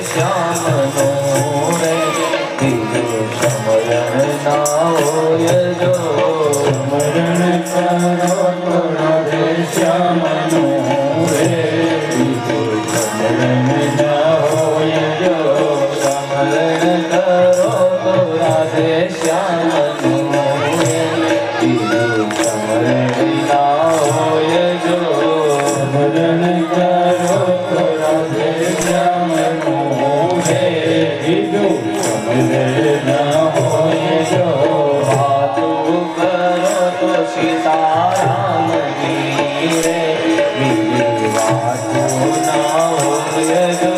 શ્યામનો રે બીજું સમરણ ના હોય જો સ્મરણ કરો તો રાધે શ્યામનો રે બીજું સ્મરણ ના હોય જો સ્મરણ કરો તો રાધે શ્યામનો રે બીજું સમરણ ના હોય જો સ્મરણ કરો તો રાધે શ્યામનો રે બીજું સ્મરણ ના હોય જો વાતું કરો તો સીતારામની રે બીજી વાતું ના હોય જો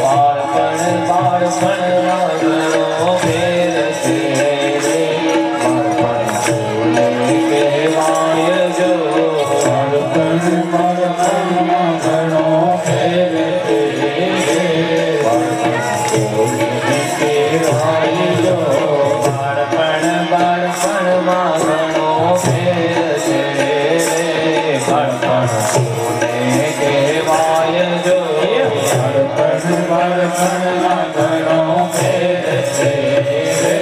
બાળપણ બાળપણમાં ઘણો ફેર છે રે બાળપણ કહેવાય જો બાળપણ બાળપણમાં ઘણો ફેર છે રે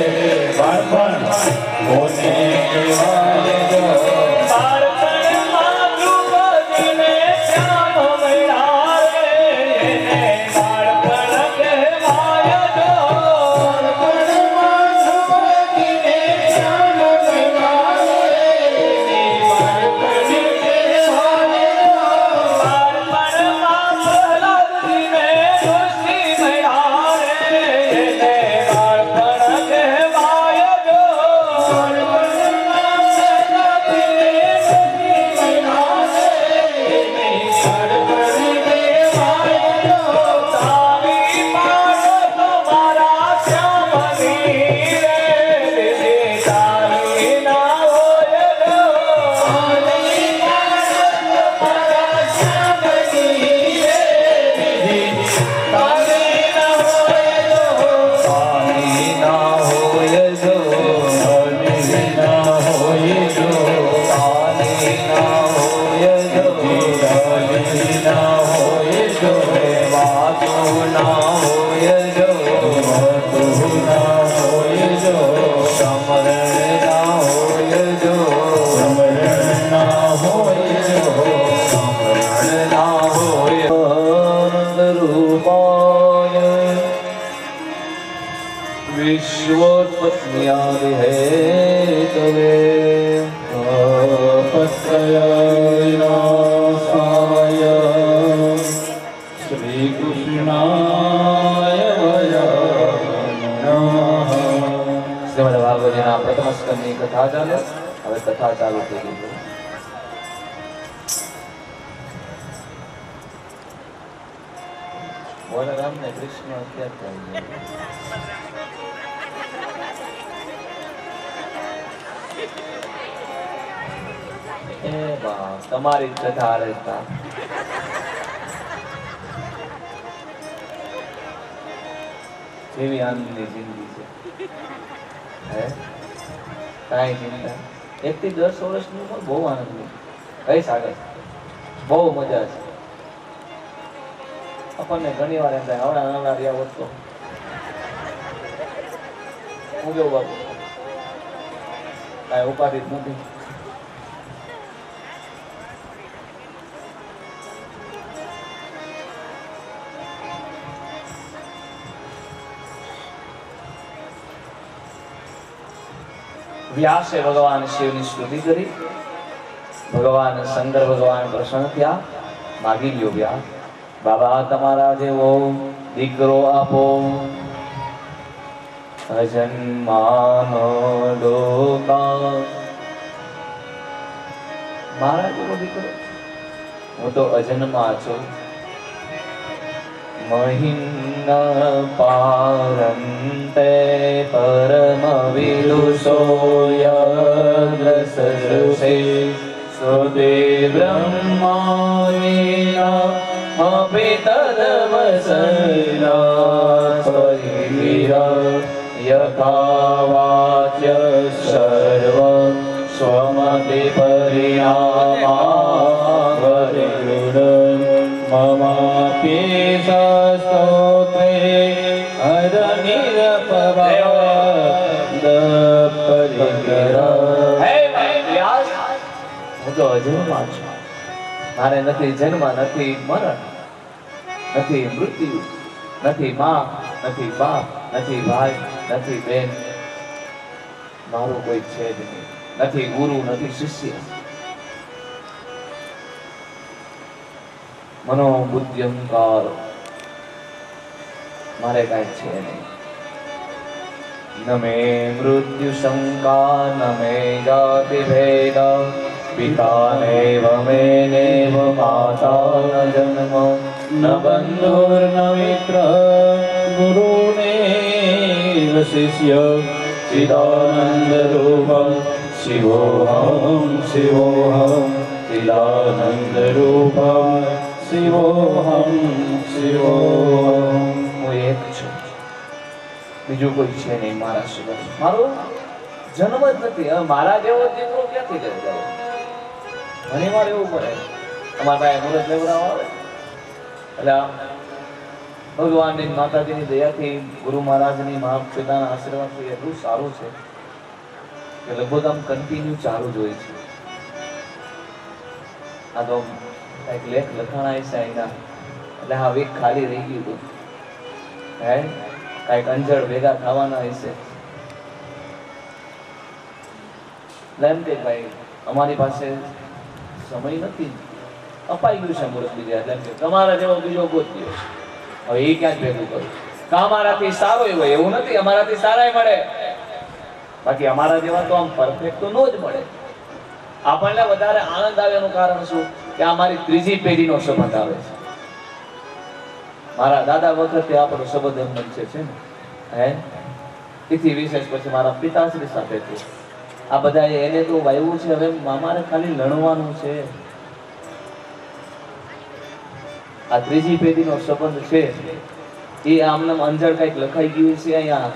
બાળપણ કહેવાય જો બાળપણમાં દ્રૌપદીને શ્યામ મળ્યા રે એને બાળપણ કહેવાય જો બાળપણમાં પ્રહલાદજીને દૃષ્ટિ મળ્યા રે એને બાળપણ કહેવાય જો તારી પાડો તમારા શ્યામની રે દીદી તારી ના હોય જો તારી ના હોય જો તારી ના હોય જો તારી ના હોય જો વાતું ના હોય જો સમરણ ના હોય જો સમરણ ના હોય આનંદ રૂપાય વિશ્વોત્પત્યાદિ હેતવે શ્રી કૃષ્ણાય શ્રીમદ ભાગવતજીના પ્રથમ સ્કંદની કથા ચાલે. હવે કથા ચાલુ થઈ ગઈ છે. બોલરામ ને કૃષ્ણ અત્યારે એ બા તમારી જ કથા હારે હતા. કેવી આનંદની જિંદગી છે હે કાંઈ ચિંતા 1 થી 10 વર્ષનું પણ બહુ આનંદ છે. કઈ સાગર બહુ મજા છે. આપણને ઘણી વાર એમ થાય આવડા નાના રહ્યા હોત તો હું કેવું બાપુ કાંઈ ઉપાધિ જ નથી. વ્યાસે ભગવાન શિવની સ્તુતિ કરી. ભગવાન શંકર ભગવાન પ્રસન્ન થયા. માગી લ્યો વ્યાસ બાબા તમારા જેવો દીકરો આપો. અજન્માનો ડોકા મારા જેવો દીકરો હું તો અજન્મા છું. महिन्न पारन्ते परम विदुषो यद्रसदृशे सुदे ब्रह्माणेन अपि तदवसना त्वयि यथा वाच्य शर त्वमपि परिणामावरुणं ममापि सस्तोत्रे हरनिरपवाद परिकरम् હે વ્યાસ, હું તો અજન્મા છું. મારે નથી જન્મ, નથી મરણ, નથી મૃત્યુ, નથી માં, નથી બાપ, નથી ભાઈ, નથી બેન, મારું કોઈ છે જ નહીં. નથી ગુરુ, નથી શિષ્ય. મનો બુદ્ધિ અહંકાર મારે કાંઈ છે નહીં. ન મે મૃત્યુ શંકા, ન મે જાતિ ભેદ, પિતા નૈવ મે નૈવ માતા ન જન્મ, न बन्धुर्न मित्र गुरुणेव शिष्य चिदानन्दरूपं शिवोऽहं शिवोऽहं चिदानन्दरूपं शिवोऽहं शिवोऽहं હું એક છું, બીજું કોઈ છે નહીં મારા સિવાય. મારો જન્મ જ નથી. હવે મારા જેવો દીકરો ક્યાંથી લેવો? ઘણી વાર એવું પડે, અમારા પાસે મુહૂર્ત લેવડાવવા આવે એટલે ભગવાનની માતાજીની દયાથી, ગુરુ મહારાજની મહાપિતાના આશીર્વાદથી એટલું સારું છે કે લગભગ આમ કન્ટિન્યુ ચાલુ જ હોય છે. આ તો કંઈક લેખ લખાણા છે અહીંના, એટલે હા વીક ખાલી રહી ગયું હતું. હે કાંઈક અંજળ ભેગા થવાના હશે. એટલે એમ કે ભાઈ અમારી પાસે સમય નથી, અપાઈ ગયું છે મુહૂર્ત બીજા, એટલે એમ કે તમારા જેવો બીજો ગોત્યો. હવે એ ક્યાં જ ભેગું કરું? અમારાથી સારો એવો એવું નથી, અમારાથી સારા મળે, બાકી અમારા જેવા તો આમ પરફેક્ટ તો નો જ મળે. આપણને વધારે આનંદ આવે એનું કારણ શું કે આ મારી ત્રીજી પેઢીનો સંબંધ આવે છે. મારા દાદા વખતે આપણો સંબંધ એમ બનશે છે ને, હે તિથિ વિશેષ પછી મારા પિતાશ્રી સાથે છે. આ બધા એને તો વાયવું છે, હવે મામાને ખાલી લણવાનું છે. આ ત્રીજી પેઢીનો સંબંધ છે એ આમને અંજળ કઈક લખાઈ ગયું છે અહીંયા,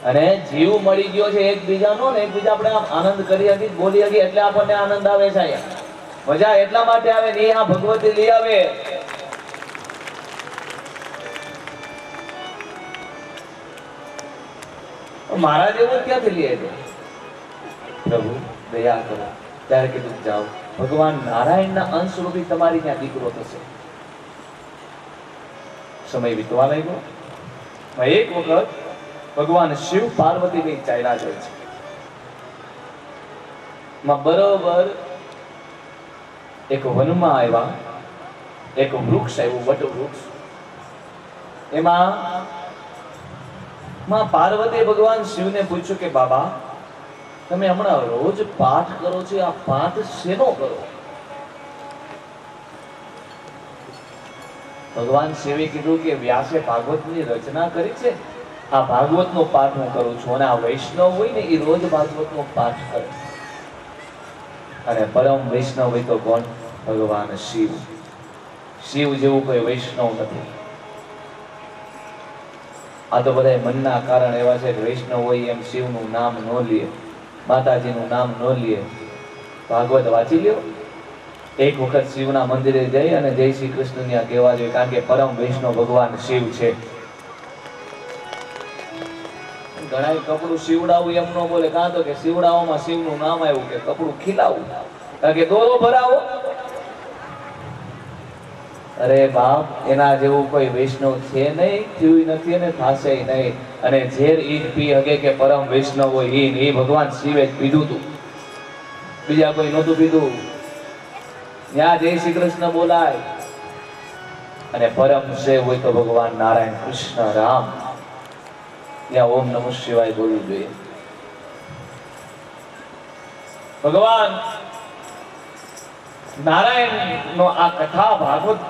અને જીવ મળી ગયો છે એકબીજાનો ને એકબીજા આપણે આમ આનંદ કરી હકી, બોલી હકી, એટલે આપણને આનંદ આવે છે. અહીંયા મજા એટલા માટે આવે ને આ ભગવતી લઈ આવે. મારા જેવું ક્યાંથી લઈ આવ્યો? પ્રભુ દયા કરો. ત્યારે કીધું જાઓ, ભગવાન નારાયણના અંશ રૂપી તમારી ત્યાં દીકરો થશે. સમય વીતવા લાગ્યો. એક વખત ભગવાન શિવ પાર્વતી ની ચાલ્યા જાય છે. બરોબર એક વનમાં આવ્યા, એક વૃક્ષ આવ્યું, વટ વૃક્ષ. એમાં પાર્વતી ભગવાન શિવને પૂછ્યું કે બાબા તમે હમણાં રોજ પાઠ કરો છો, આ પાઠ શેનો કરો? ભગવાન શિવે કીધું કે વ્યાસે ભાગવતની રચના કરી છે, આ ભાગવતનો પાઠ હું કરું છું. અને આ વૈષ્ણવ હોય ને એ રોજ ભાગવતનો પાઠ કરે. અને પરમ વૈષ્ણવ હોય તો કોણ? ભગવાન શિવ. શિવ જેવું કોઈ વૈષ્ણવ નથી. આ તો બધા મનના કારણ એવા છે કે વૈષ્ણવ હોય એમ શિવનું નામ ન લે, માતાજીનું નામ ન લે. ભાગવત વાંચી લ્યો. એક વખત શિવના મંદિરે જઈ અને જય શ્રી કૃષ્ણ ત્યાં કહેવા જોઈએ, કારણ કે પરમ વૈષ્ણવ ભગવાન શિવ છે. ઘણા કપડું શિવડાવું એમ ન બોલે, કાં તો કે શિવડાવવામાં શિવનું નામ આવ્યું, કે કપડું ખીલાવું, કારણ કે દોરો ભરાવો. અરે બાપ, એના જેવું કોઈ વૈષ્ણવ છે નહીં, થયું નથી અને થાશે નહીં. અને ઝેર ઈ પી હકે કે પરમ વૈષ્ણવ હોય એ ભગવાન શિવે જ પીધું હતું, બીજા કોઈ નહોતું પીધું. ત્યાં જય શ્રી કૃષ્ણ બોલાય. અને પરમ શિવ હોય તો ભગવાન નારાયણ કૃષ્ણ રામ, ત્યાં ઓમ નમઃ શિવાય બોલવું જોઈએ. ભગવાન નારાયણ નો આ કથા ભાગવત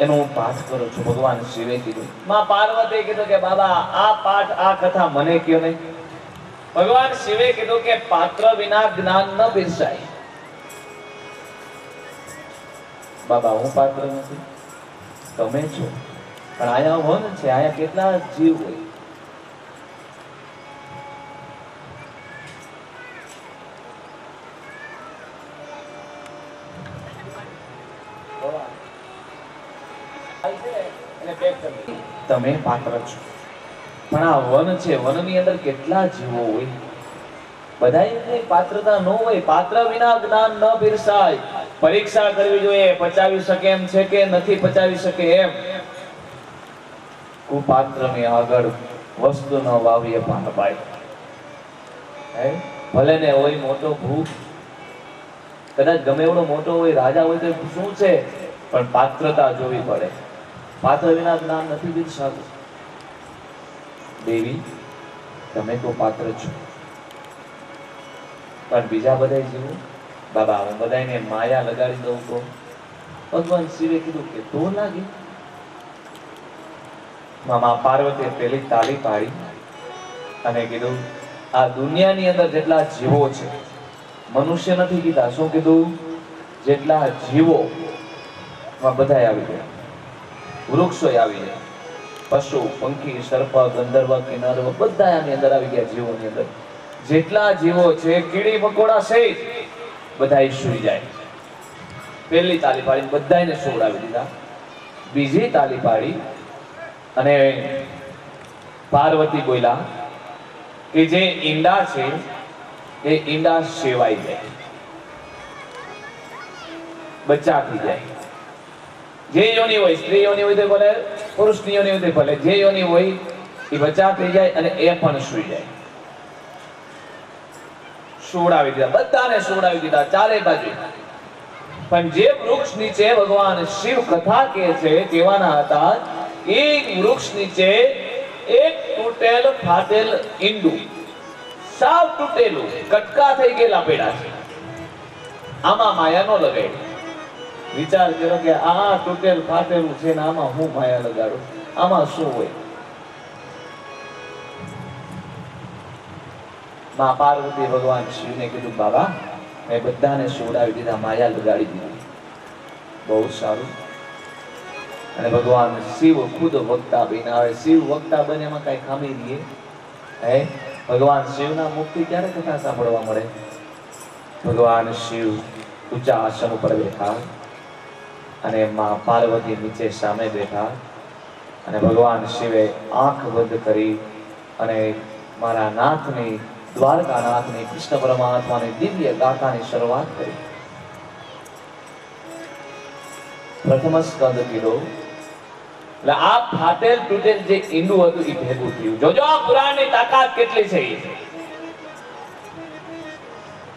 એનો હું પાઠ કરું છું. ભગવાન શિવે કીધું, માં પાર્વતી કીધું કે બાબા આ પાઠ આ કથા મને કયો નહીં. ભગવાન શિવે કીધું કે પાત્ર વિના જ્ઞાન ન પીરસાય. બાબા હું પાત્ર નથી, તમે છો. પણ આયા વન છે, આયા કેટલા જીવ હોય. તમે પાત્ર છો, પણ આ વન છે, વનની અંદર કેટલા જીવો હોય, બધાયની પાત્રતા ન હોય. પાત્ર વિના જ્ઞાન ન પીરસાય. પરીક્ષા કરવી જોઈએ, પચાવી શકે એમ છે કે નથી પચાવી શકે એમ. કુપાત્રની આગળ વસ્તુ ન વાવીએ પાનબાઈ. ભલે ને હોય મોટો ભૂખ, કદાચ ગમે એવડો મોટો હોય, રાજા હોય તો શું છે, પણ પાત્રતા જોવી પડે. પાત્ર વિના જ્ઞાન નથી પીરસાતું. દેવી, તમે તો પાત્ર છો, પણ બીજા બધા જીવો, બાબા હું બધાને માયા લગાડી દઉં તો? ભગવાન શિવે કીધું કે તો લાગે. મા પાર્વતીએ પેલી તાળી પાડી અને કીધું આ દુનિયાની અંદર જેટલા જીવો છે, મનુષ્ય નથી કીધા, શું કીધું? જેટલા જીવો બધા આવી ગયા, વૃક્ષો આવી ગયા, પશુ પંખી સર્પ ગંધર્વ કિન્નર બધા આની અંદર આવી ગયા. જીવોની અંદર જેટલા જીવો છે, કીડી મકોડા સહિત બધા સૂઈ જાય. પહેલી તાળી પાડી બધાને સુવડાવી દીધા. બીજી તાળી પાડી અને પાર્વતી બોલ્યા કે જે ઈંડા છે એ ઈંડા સેવાઈ જાય, બચ્ચા થઈ જાય. જે યોની હોય, સ્ત્રી યોની હોય તો ભલે, પુરુષની યોની હોય તો ભલે, જે યોની હોય એ બચ્ચા થઈ જાય અને એ પણ સૂઈ જાય. સુવડાવી દીધા, બધાને સુવડાવી દીધા ચારે બાજુ. પણ જે વૃક્ષ નીચે ભગવાન શિવ કથા કહે છે કહેવાના હતા, એ વૃક્ષ નીચે એક તૂટેલ ફાટેલ ઈંડું, સાવ તૂટેલું, કટકા થઈ ગયેલા પડ્યા છે. આમાં માયા નો લગાડી. વિચાર કર્યો કે આ તૂટેલ ફાટેલું છે ને આમાં હું માયા લગાડું, આમાં શું હોય? માં પાર્વતી ભગવાન શિવને કીધું બાબા મેં બધાને સુવડાવી દીધા, માયા લગાડી દીધી. બહુ સારું. અને ભગવાન શિવ ખુદ વક્તા બન્યા. હવે શિવ વક્તા બને એમાં કઈ ખામી નહીં. હે ભગવાન શિવના મુખથી ક્યારે કથા સાંભળવા મળે? ભગવાન શિવ ઊંચા આસન ઉપર બેઠા અને માં પાર્વતી નીચે સામે બેઠા અને ભગવાન શિવે આંખ બંધ કરી અને મારા નાથની, દ્વારકાનાથની, કૃષ્ણ પરમાત્માની દિવ્ય ગાથાની શરૂઆત કરી. પ્રથમ સ્કંદ કીધો એટલે આ ફાટેલ તૂટેલ જે ઈંડું હતું એ ભેગું થયું. જોજો આ પુરાણની તાકાત કેટલી છે.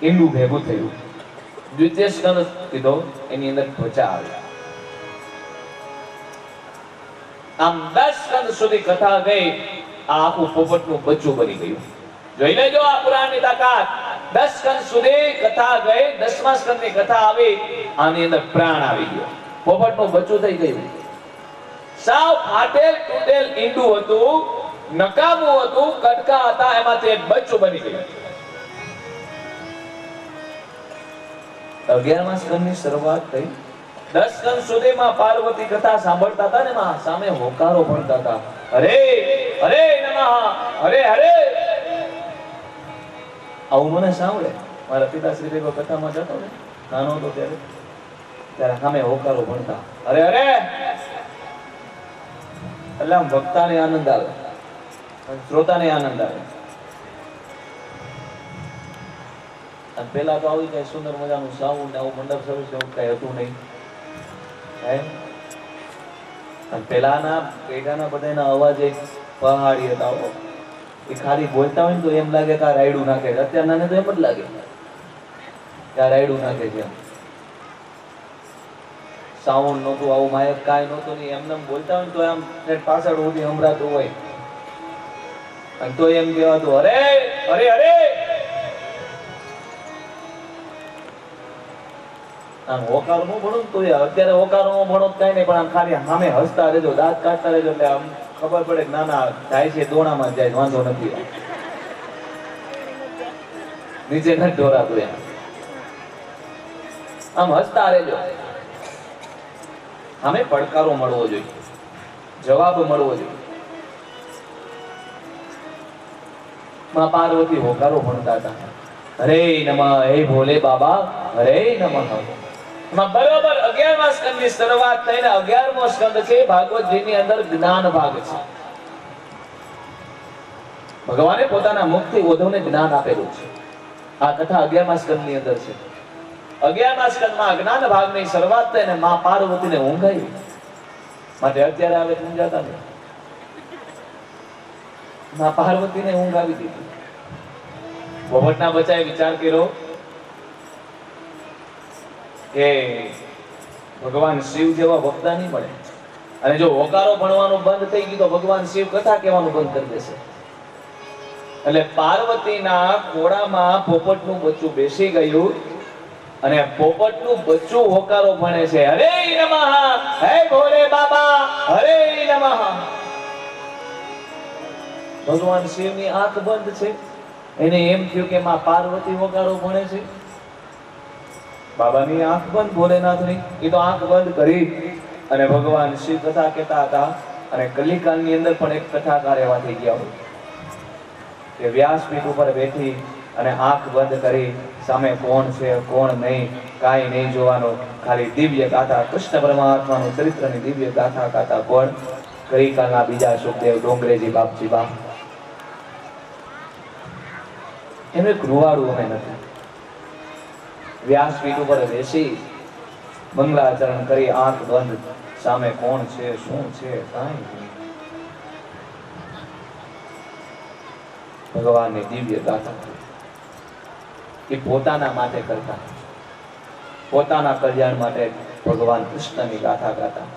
ઈંડું ભેગું થયું. દ્વિતીય સ્કંદ કીધો, એની અંદર ત્વચા આવી. આમ 10 સ્કંદ સુધી કથા ગઈ. આ આખું પોપટનું બચ્ચું બની ગયું. જોઈ લેજો આ પુરાણની તાકાત. 10 સ્કંદ સુધી કથા ગઈ, 10મા સ્કંદની કથા આવી, આની અંદર પ્રાણ આવી ગયો. પોપટનું બચ્ચું થઈ ગયું. સાવ ફાટેલ તૂટેલ ઈંડું હતું, નકામું હતું, કટકા હતા, એમાંથી એક બચ્ચું બની ગયું. 11મા સ્કંદની શરૂઆત થઈ. 10 સ્કંદ સુધીમાં પાર્વતી કથા સાંભળતા હતા ને માં સામે હોકારો ભણતા હતા. હરે હરે નમઃ, હરે હરે. આવું મને સાંભળે. મારા પિતાશ્રી ભેગો કથામાં જતો ને, નાનો હતો ત્યારે સામે હોકારો ભણતા, હરે હરે. એટલે આમ ભક્તાને આનંદ આવે, શ્રોતાને આનંદ આવે. અને પેલા તો આવી કઈ સુંદર મજાનું સાઉન્ડ, આવું મંડપ સર્વિસ એવું કઈ હતું નહીં. અને પેલાના પેઢાના બધાના અવાજ એક પહાડી હતા. એ ખાલી બોલતા હોય ને તો એમ લાગે કે આ રાયડું નાખે છે. અત્યારના ને તો એમ જ લાગે કે આ રાયડું નાખે છે. સાઉન્ડ નહોતું, આવું માયક કાંઈ નહોતું નહીં. એમને બોલતા હોય તો આમ પાછળ સુધી સંભળાતું હોય. અને તો એમ કહેવાતું અરે અરે અરે. આમ હોકારો નું ભણો તો અત્યારે હોકારો નું ભણો કઈ નહીં, પણ આમ ખાલી સામે હસતા રહેજો, દાંત કાઢતા રહેજો, એટલે આમ ખબર પડે કે ના ના જાય છે દોણામાં જાય, વાંધો નથી, નીચે નથી ઢોરાતું. એમ આમ હસતા રહેજો. સામે પડકારો મળવો જોઈએ, જવાબ મળવો જોઈએ. માં પાર્વતી હોકારો ભણતા હતા. હરે નમઃ, હે ભોલે બાબા, હરે નમઃ. એમાં બરોબર 11મા સ્કંદની શરૂઆત થઈને 11મો સ્કંદ છે ભાગવતજીની અંદર જ્ઞાન ભાગ છે. ભગવાને પોતાના મુખથી ઉદ્ધવને જ્ઞાન આપેલું છે. આ કથા 11મા સ્કંદની અંદર છે. 11મા સ્કંદમાં જ્ઞાન ભાગની શરૂઆત થઈને માં પાર્વતીને ઊંઘ આવી. માટે અત્યારે આવે ઊંઘાતા નહીં. માં પાર્વતીને ઊંઘ આવી દીધી. પોપટના બચ્ચાએ વિચાર કર્યો કે ભગવાન શિવ જેવા વક્તા નહીં મળે, અને જો હોકારો ભણવાનું બંધ થઈ ગયું તો ભગવાન શિવ કથા કહેવાનું બંધ કરી દેશે. એટલે પાર્વતીના ખોળામાં પોપટનું બચ્ચું બેસી ગયું અને પોપટનું બચ્ચું હોકારો ભણે છે, હરે નમઃ, હે ભોલે બાબા, હરે નમઃ. ભગવાન શિવની આંખ બંધ છે. એને એમ થયું કે માં પાર્વતી હોકારો ભણે છે. બાબાની આંખ બંધ, ભોલેનાથની. એ તો આંખ બંધ કરી અને ભગવાન શિવ કથા કહેતા હતા. અને કલિકાલની અંદર પણ એક કથાકાર એવા થઈ ગયા હોય કે વ્યાસપીઠ ઉપર બેઠી અને આંખ બંધ કરી સામે કોણ છે કોણ નહીં કાંઈ નહીં જોવાનું, ખાલી દિવ્ય ગાથા, કૃષ્ણ પરમાત્માનું ચરિત્રની દિવ્ય ગાથા ગાતા કોણ? કલિકાલના બીજા સુખદેવ ડોંગરેજી બાપજી બા. એનું એક રૂવાડું અમે નથી. વ્યાસપીઠ ઉપર બેસી મંગલાચરણ કરી આંખ બંધ, સામે કોણ છે શું છે કાંઈ નહીં. ભગવાનની દિવ્ય ગાથા એ પોતાના માટે કરતા, પોતાના કલ્યાણ માટે ભગવાન કૃષ્ણની ગાથા ગાતા.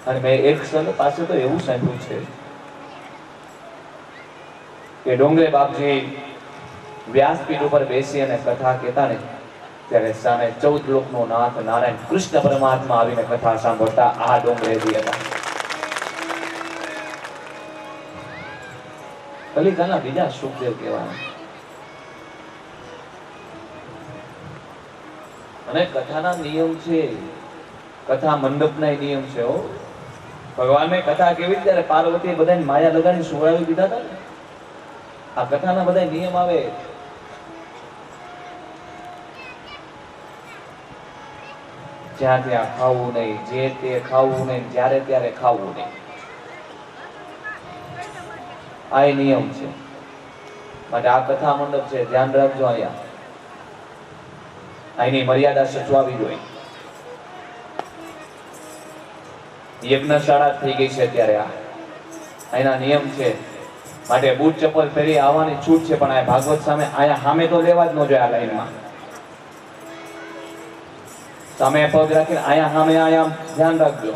અને મેં એક સંત પાસે તો એવું સાંભળ્યું છે કે ડોંગરે બાપજી વ્યાસપીઠ ઉપર બેસી અને કથા કહેતા ને ત્યારે સામે 14 લોકનો નાથ નારાયણ કૃષ્ણ પરમાત્મા આવીને કથા સાંભળતા. આ ડોંગરેજી હતા. કલિકાલના બીજા સુખદેવ કહેવાના. અને કથાના નિયમ છે, કથા મંડપના નિયમ છે. ભગવાને કથા કેવી ત્યારે પાર્વતીએ બધાને માયા લગાડી સુવડાવી દીધા હતા ને. આ કથાના બધા નિયમ આવે. જ્યાં ત્યાં ખાવું નહીં, જે તે ખાવું નહીં, જ્યારે ત્યારે ખાવું નહીં. આ નિયમ છે. માટે આ કથા મંડપ છે, ધ્યાન રાખજો. અહીંયા અહીંની મર્યાદા સચવાવી જોઈએ. યજ્ઞશાળા થઈ ગઈ છે અત્યારે. આ અહીંના નિયમ છે. માટે બૂટ ચપ્પલ પહેરી આવવાની છૂટ છે, પણ આ ભાગવત સામે અહીંયા સામે તો લેવા જ ન જોઈએ. આ લાઈનમાં સામે પગ રાખીને અહીંયા સામે અહીંયા ધ્યાન રાખજો.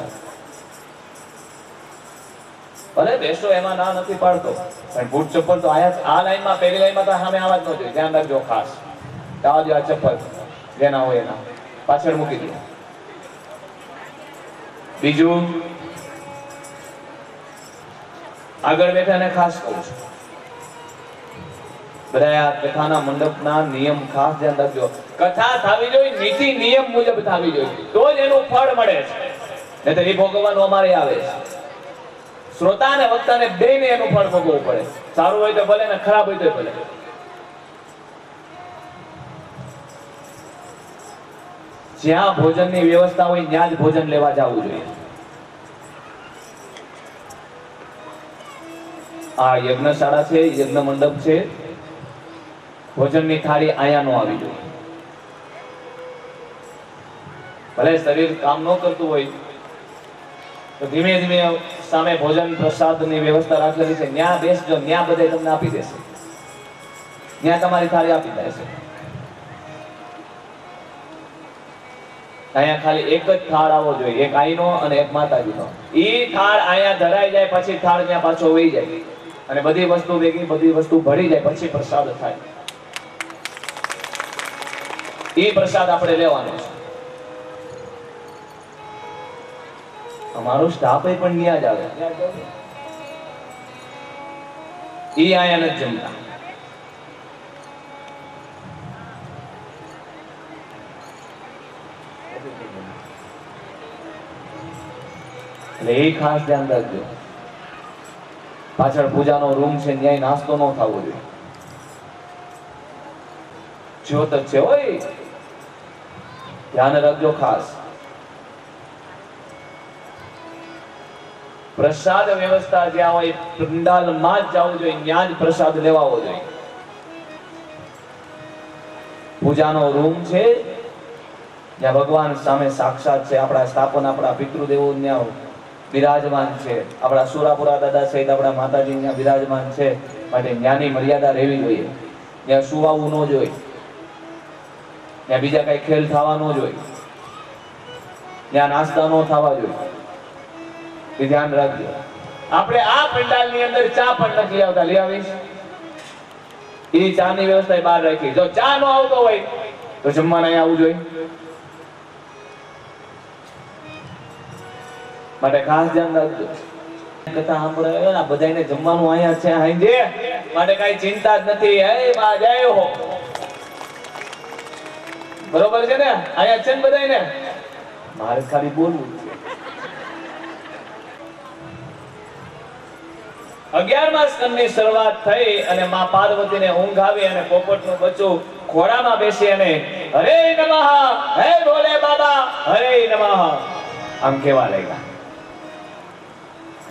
ભલે બેસો એમાં ના નથી પાડતો, પણ બૂટ ચપ્પલ તો અહીંયા આ લાઈનમાં પહેલી લાઈનમાં તો સામે આવવા જ ન જોઈએ. ધ્યાન રાખજો ખાસ. આવા જો આ ચપ્પલ જેના હોય એના પાછળ મૂકી દો. બીજું આગળ બેઠાને ખાસ કહું છું, બધા આ કથાના મંડપના નિયમ ખાસ ધ્યાન રાખજો. કથા થવી જોઈએ નીતિ નિયમ મુજબ થવી જોઈએ, તો જ એનું ફળ મળે છે. નહીતર એ ભોગવવાનું અમારે આવે છે. શ્રોતા અને વક્તાને બેયને એનું ફળ ભોગવવું પડે. સારું હોય તો ભલે ને ખરાબ હોય તો ભલે. જ્યાં ભોજનની વ્યવસ્થા હોય ત્યાં જ ભોજન લેવા જવું જોઈએ. આ યજ્ઞશાળા છે, યજ્ઞ મંડપ છે. ભોજનની થાળી અહીંયા નો આવી જોઈએ. ભલે શરીર કામ ન કરતું હોય તો ધીમે ધીમે સામે ભોજન પ્રસાદની વ્યવસ્થા રાખેલી છે, ત્યાં બેસજો. ત્યાં બધા તમને આપી દેશે, ત્યાં તમારી થાળી આપી દેશે. અહીંયા ખાલી એક જ થાળ આવવો જોઈએ, એક આઈનો અને એક માતાજીનો. ઈ થાળ અહીંયા ધરાઈ જાય પછી થાળ ત્યાં પાછો વહી જાય અને બધી વસ્તુ ભેગી બધી વસ્તુ ભળી જાય પછી પ્રસાદ થાય. ઈ પ્રસાદ આપણે લેવાનો છે. અમારો સ્ટાફ પણ ત્યાં જ આવે. ઈ અહીંયા નથી જમતા. એટલે એ ખાસ ધ્યાન રાખજો. પાછળ પૂજાનો રૂમ છે, ત્યાં નાસ્તો ન થવો જોઈએ. જ્યોત જ છે હોય, ધ્યાન રાખજો ખાસ. પ્રસાદ વ્યવસ્થા જ્યાં હોય પંડાલમાં જ જવું જોઈએ, ત્યાં જ પ્રસાદ લેવાવો જોઈએ. પૂજાનો રૂમ છે જ્યાં ભગવાન સામે સાક્ષાત છે, આપણા સ્થાપન આપણા પિતૃદેવો ત્યાં બિરાજમાન છે, આપણા સુરાપુરા દાદા સહિત આપણા માતાજી ત્યાં બિરાજમાન છે. માટે જ્ઞાની મર્યાદા રહેવી જોઈએ. ત્યાં સુવાવું ન જોઈએ, ત્યાં બીજા કઈ ખેલ થવા ન જોઈએ, ત્યાં નાસ્તા ન થવા જોઈએ. એ ધ્યાન રાખજો. આપણે આ પંડાલની અંદર ચા પણ નથી આવતા, લઈ આવીશ એ ચાની વ્યવસ્થા બહાર રાખી. જો ચા નો આવતો હોય તો જમવાના અહીંયા આવવું જોઈએ. માટે ખાસ ધ્યાન રાખજો. કથા સાંભળે આ બધાને જમવાનું અહીંયા છે હાંજે, માટે કઈ ચિંતા જ નથી. હે માં જય હો, બરોબર છે ને? અહીંયા છે ને બધાને? મારે ખાલી બોલવું છે. 11મા સ્કંદની શરૂઆત થઈ અને માં પાર્વતીને ઊંઘ આવી અને પોપટનું બચ્ચું ખોળામાં બેસી અને હરે નમઃ, હે ભોલે બાબા, હરે નમઃ આમ કેવા લાગ્યા.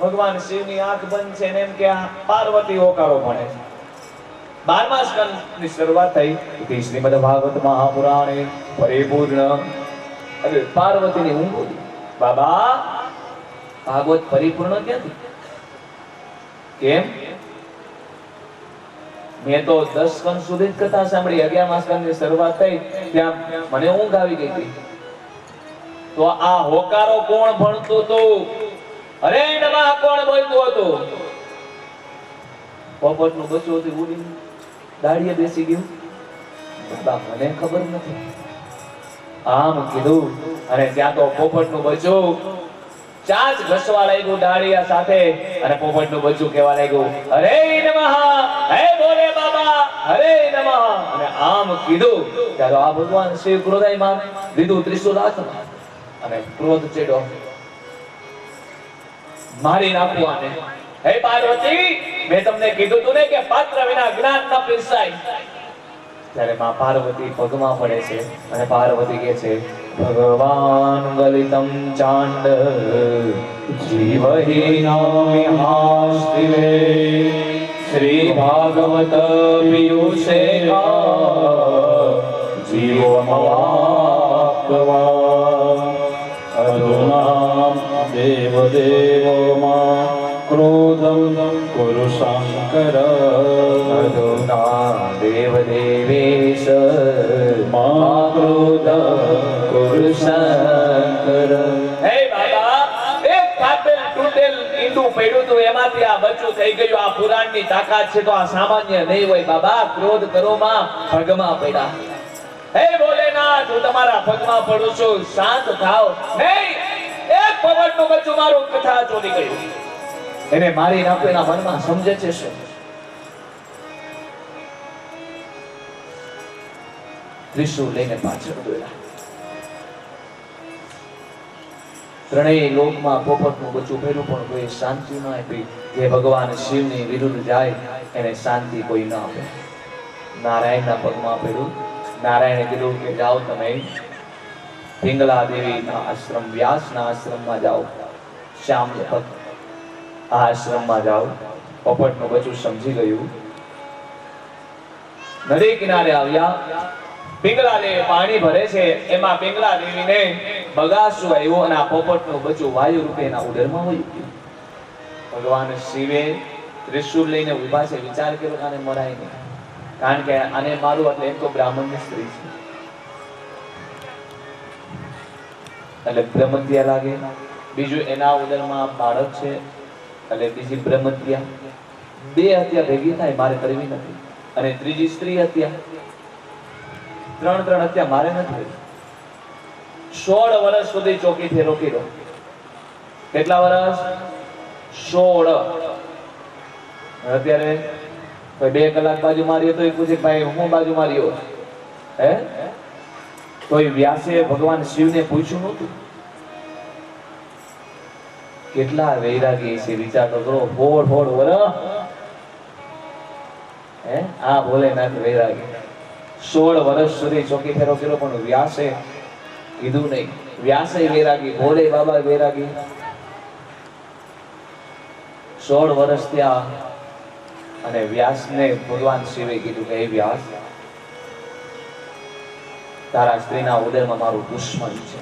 ભગવાન શિવની આંખ બંધ છે ને એમ કે પાર્વતી હોકારો ભણે છે. 12મા સ્કંદની શરૂઆત થઈ શ્રીમદ ભાગવત મહાપુરાણે પરિપૂર્ણ. અરે પાર્વતીની ઊંઘ ઉડી. બાબા ભાગવત પરિપૂર્ણ ક્યાંથી? કેમ? મેં તો 10 સ્કંદ સુધી જ કથા સાંભળી. 11મા સ્કંદની શરૂઆત થઈ ત્યાં મને ઊંઘ આવી ગઈ હતી. તો આ હોકારો કોણ ભણતું હતું? અરે નમઃ કોણ બોલતું હતું? પોપટનું બચ્ચું હતું ઉડી દાડીએ બેસી ગયું. બાબા મને ખબર નથી આમ કીધું અને ત્યાં તો પોપટનું બચ્ચું ચાંચ ઘસવા લાગ્યું ડાળિયા સાથે અને પોપટનું બચ્ચું કહેવા લાગ્યું હરે નમઃ, હે ભોલે બાબા, હરે નમઃ. અને આમ કીધું ત્યારે આ ભગવાન શિવ ક્રોધાયમાન લીધું ત્રિશુલ હાથમાં અને ક્રોધ ચડ્યો, મારી નાખું આને. હે પાર્વતી, મેં તમને કીધું તું ને કે પાત્ર વિના જ્ઞાન ન પીરસાય. ત્યારે માં પાર્વતી પગમાં પડે છે અને પાર્વતી કહે છે ભગવાન ગલિતમ ચાંડ જીવહીનામિહાસ્તિવે શ્રી ભાગવત પિયુષે જીવમવાપ્તવા અધુના દેવદેવો માં ક્રોધમ કુરુ શંકર અધુના દેવદેવેશ મા ક્રોધ કુરુ શંકર. હે બાબા, એક કાપેલ તૂટેલ ઈંડું પડ્યું હતું એમાંથી આ બચ્ચું થઈ ગયું. આ પુરાણની તાકાત છે તો આ સામાન્ય નહીં હોય. બાબા ક્રોધ કરો માં, પગમાં પડ્યા. હે ભોલેનાથ, હું તમારા પગમાં પડું છું, શાંત થાઓ. નહીં, એક પવનનું બચ્ચું મારું કથા ચોરી ગયું. એને મારી નાખો એના મનમાં સમજે છે શું? ત્રિશુળ લઈને પાછળ દોડ્યા. ત્રણેય લોકમાં પોપટનું બચ્ચું ફેર્યું પણ કોઈ શાંતિ ન આપી. જે ભગવાન શિવની વિરુદ્ધ જાય એને શાંતિ કોઈ ન આપે. નારાયણના પગમાં પડ્યું. નારાયણે કીધું કે જાઓ તમે પિંગલા દેવીના આશ્રમ, વ્યાસના આશ્રમમાં જાઓ. શ્યામ ભક્ત આ આશ્રમમાં જાઓ. પોપટનું બચ્ચું સમજી ગયું. નદી કિનારે આવ્યા. પિંગલા દેવી પાણી ભરે છે. એમાં પિંગલા દેવીને બગાસું આવ્યું અને આ પોપટનું બચ્ચું વાયુ રૂપે એના ઉદરમાં વયું ગયું. ભગવાન શિવે ત્રિશુળ લઈને ઉભા છે. વિચાર કર્યો આને મરાય નહીં, કારણ કે આને મારું એટલે એમ તો બ્રાહ્મણની સ્ત્રી છે એટલે બ્રહ્મત્યા લાગે. બીજું એના ઉદરમાં બાળક છે એટલે બીજી બ્રહ્મત્યા. બે હત્યા ભેગી થાય, મારે કરવી નથી. અને ત્રીજી સ્ત્રી હત્યા. ત્રણ હત્યા મારે નથી. 16 વર્ષ સુધી ચોકી ફેરો કર્યો. કેટલા વર્ષ? 16. અત્યારે કોઈ 2 કલાક બાજુ માર્યો તો એ પૂછે ભાઈ હું બાજુ માર્યો હે? તો એ વ્યાસે ભગવાન શિવને પૂછ્યું નહોતું. કેટલા વૈરાગી છે વિચાર તો કરો. 16 વર્ષ હે? આ ભોલેનાથ વૈરાગી 16 વર્ષ સુધી ચોકી ફેરો કર્યો પણ વ્યાસે કીધું નહીં. વ્યાસે વૈરાગી, ભોલે બાબા વૈરાગી. 16 વર્ષ થયા અને વ્યાસને ભગવાન શિવે કીધું કે હે વ્યાસ, તારા સ્ત્રીના ઉદરમાં મારું દુશ્મન છે,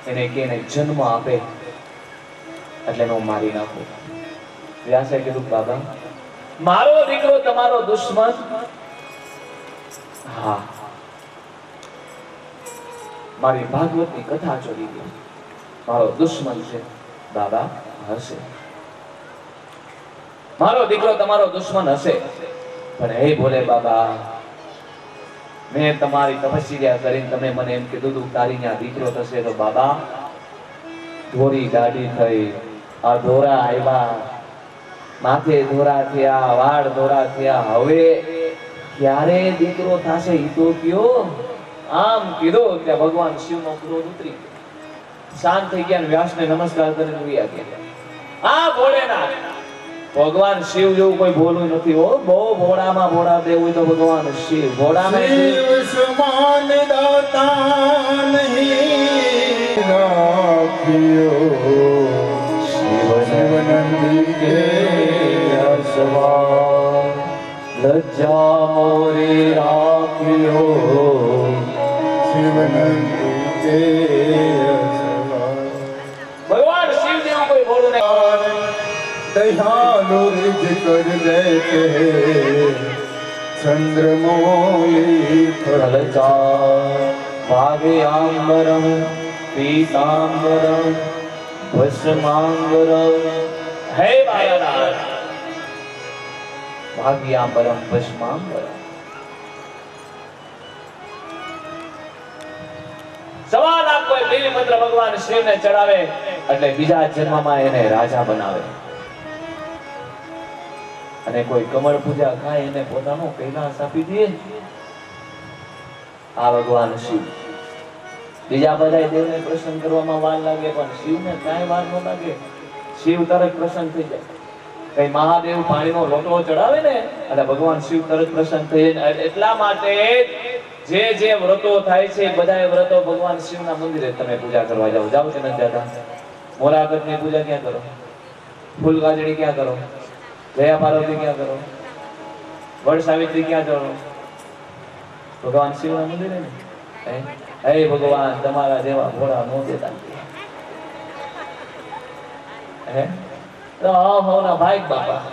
એને કે એને જન્મ આપે એટલે હું મારી નાખું. વ્યાસે કીધું બાબા, મારો દીકરો તમારો દુશ્મન? હા, મારી ભાગવતની કથા ચોરી ગઈ, મારો દુશ્મન છે. બાબા હશે, મારો દીકરો તમારો દુશ્મન હશે, પણ હે ભોલે બાબા, મેં તમારી તપસ્યા કરીને તમે મને એમ કીધું તું તારી ત્યાં દીકરો થશે, તો બાબા ધોરી ગાડી થઈ, આ ધોરા આવ્યા, માથે ધોરા થયા, વાળ ધોરા થયા, હવે ક્યારે દીકરો થશે એ તો કયો. આમ કીધું ત્યાં ભગવાન શિવનો ક્રોધ ઉતરી ગયો, શાંત થઈ ગયા અને વ્યાસને નમસ્કાર કરીને ઉડ્યા ગયા. આ ભોળેનાથ ભગવાન શિવ જેવું કોઈ ભોલું નથી હો. બહુ ભોળામાં ભોળા દેવ હોય તો ભગવાન શિવ. ભોળામાં શિવ સમાન દાતા નહીં રાખ્યો, શિવનંદી કે અસવા લજ્જા મોરે રાખ્યો, શિવનંદી કે ભગવાન શિવ જેવું કોઈ ભોળું નહીં. દયાલુ રીજ કર દેતે ચંદ્રમૌલી લજ્જા ભાવ્યાંબરમ પીતાંબરમ ભસ્માંબરમ. હે ભાયાનાથ, ભાગ્યાંબરમ ભસ્માંબરમ. સવા લાખ કોઈ બીલીપત્ર ભગવાન શિવને ચડાવે એટલે બીજા જન્મમાં એને રાજા બનાવે, અને કોઈ કમળ પૂજા ખાય એને પોતાનો કૈલાસ આપી દે. આ ભગવાન શિવ. બીજા બધા દેવને પ્રસન્ન કરવામાં વાર લાગે, પણ શિવને કાંઈ વાર ન લાગે. શિવ તરત પ્રસન્ન થઈ જાય. કઈ મહાદેવ પાણીનો લોટો ચડાવે ને એટલે ભગવાન શિવ તરત પ્રસન્ન થઈ જાય. એટલા માટે જે જે વ્રતો થાય છે બધા વ્રતો ભગવાન શિવના મંદિરે તમે પૂજા કરવા જાઓ. જાઓ કે નથી જતા? મોરાગઢની પૂજા ક્યાં કરો? ફૂલ ગાજડી ક્યાં કરો? જયા પાર્વતી ક્યાં કરો? વડ સાવિત્રી ક્યાં કરો? ભગવાન શિવના મંદિરે ને. હે ભગવાન, તમારા જેવા ભોળા નો દેતા. હે તો હોના ભાઈ બાપા,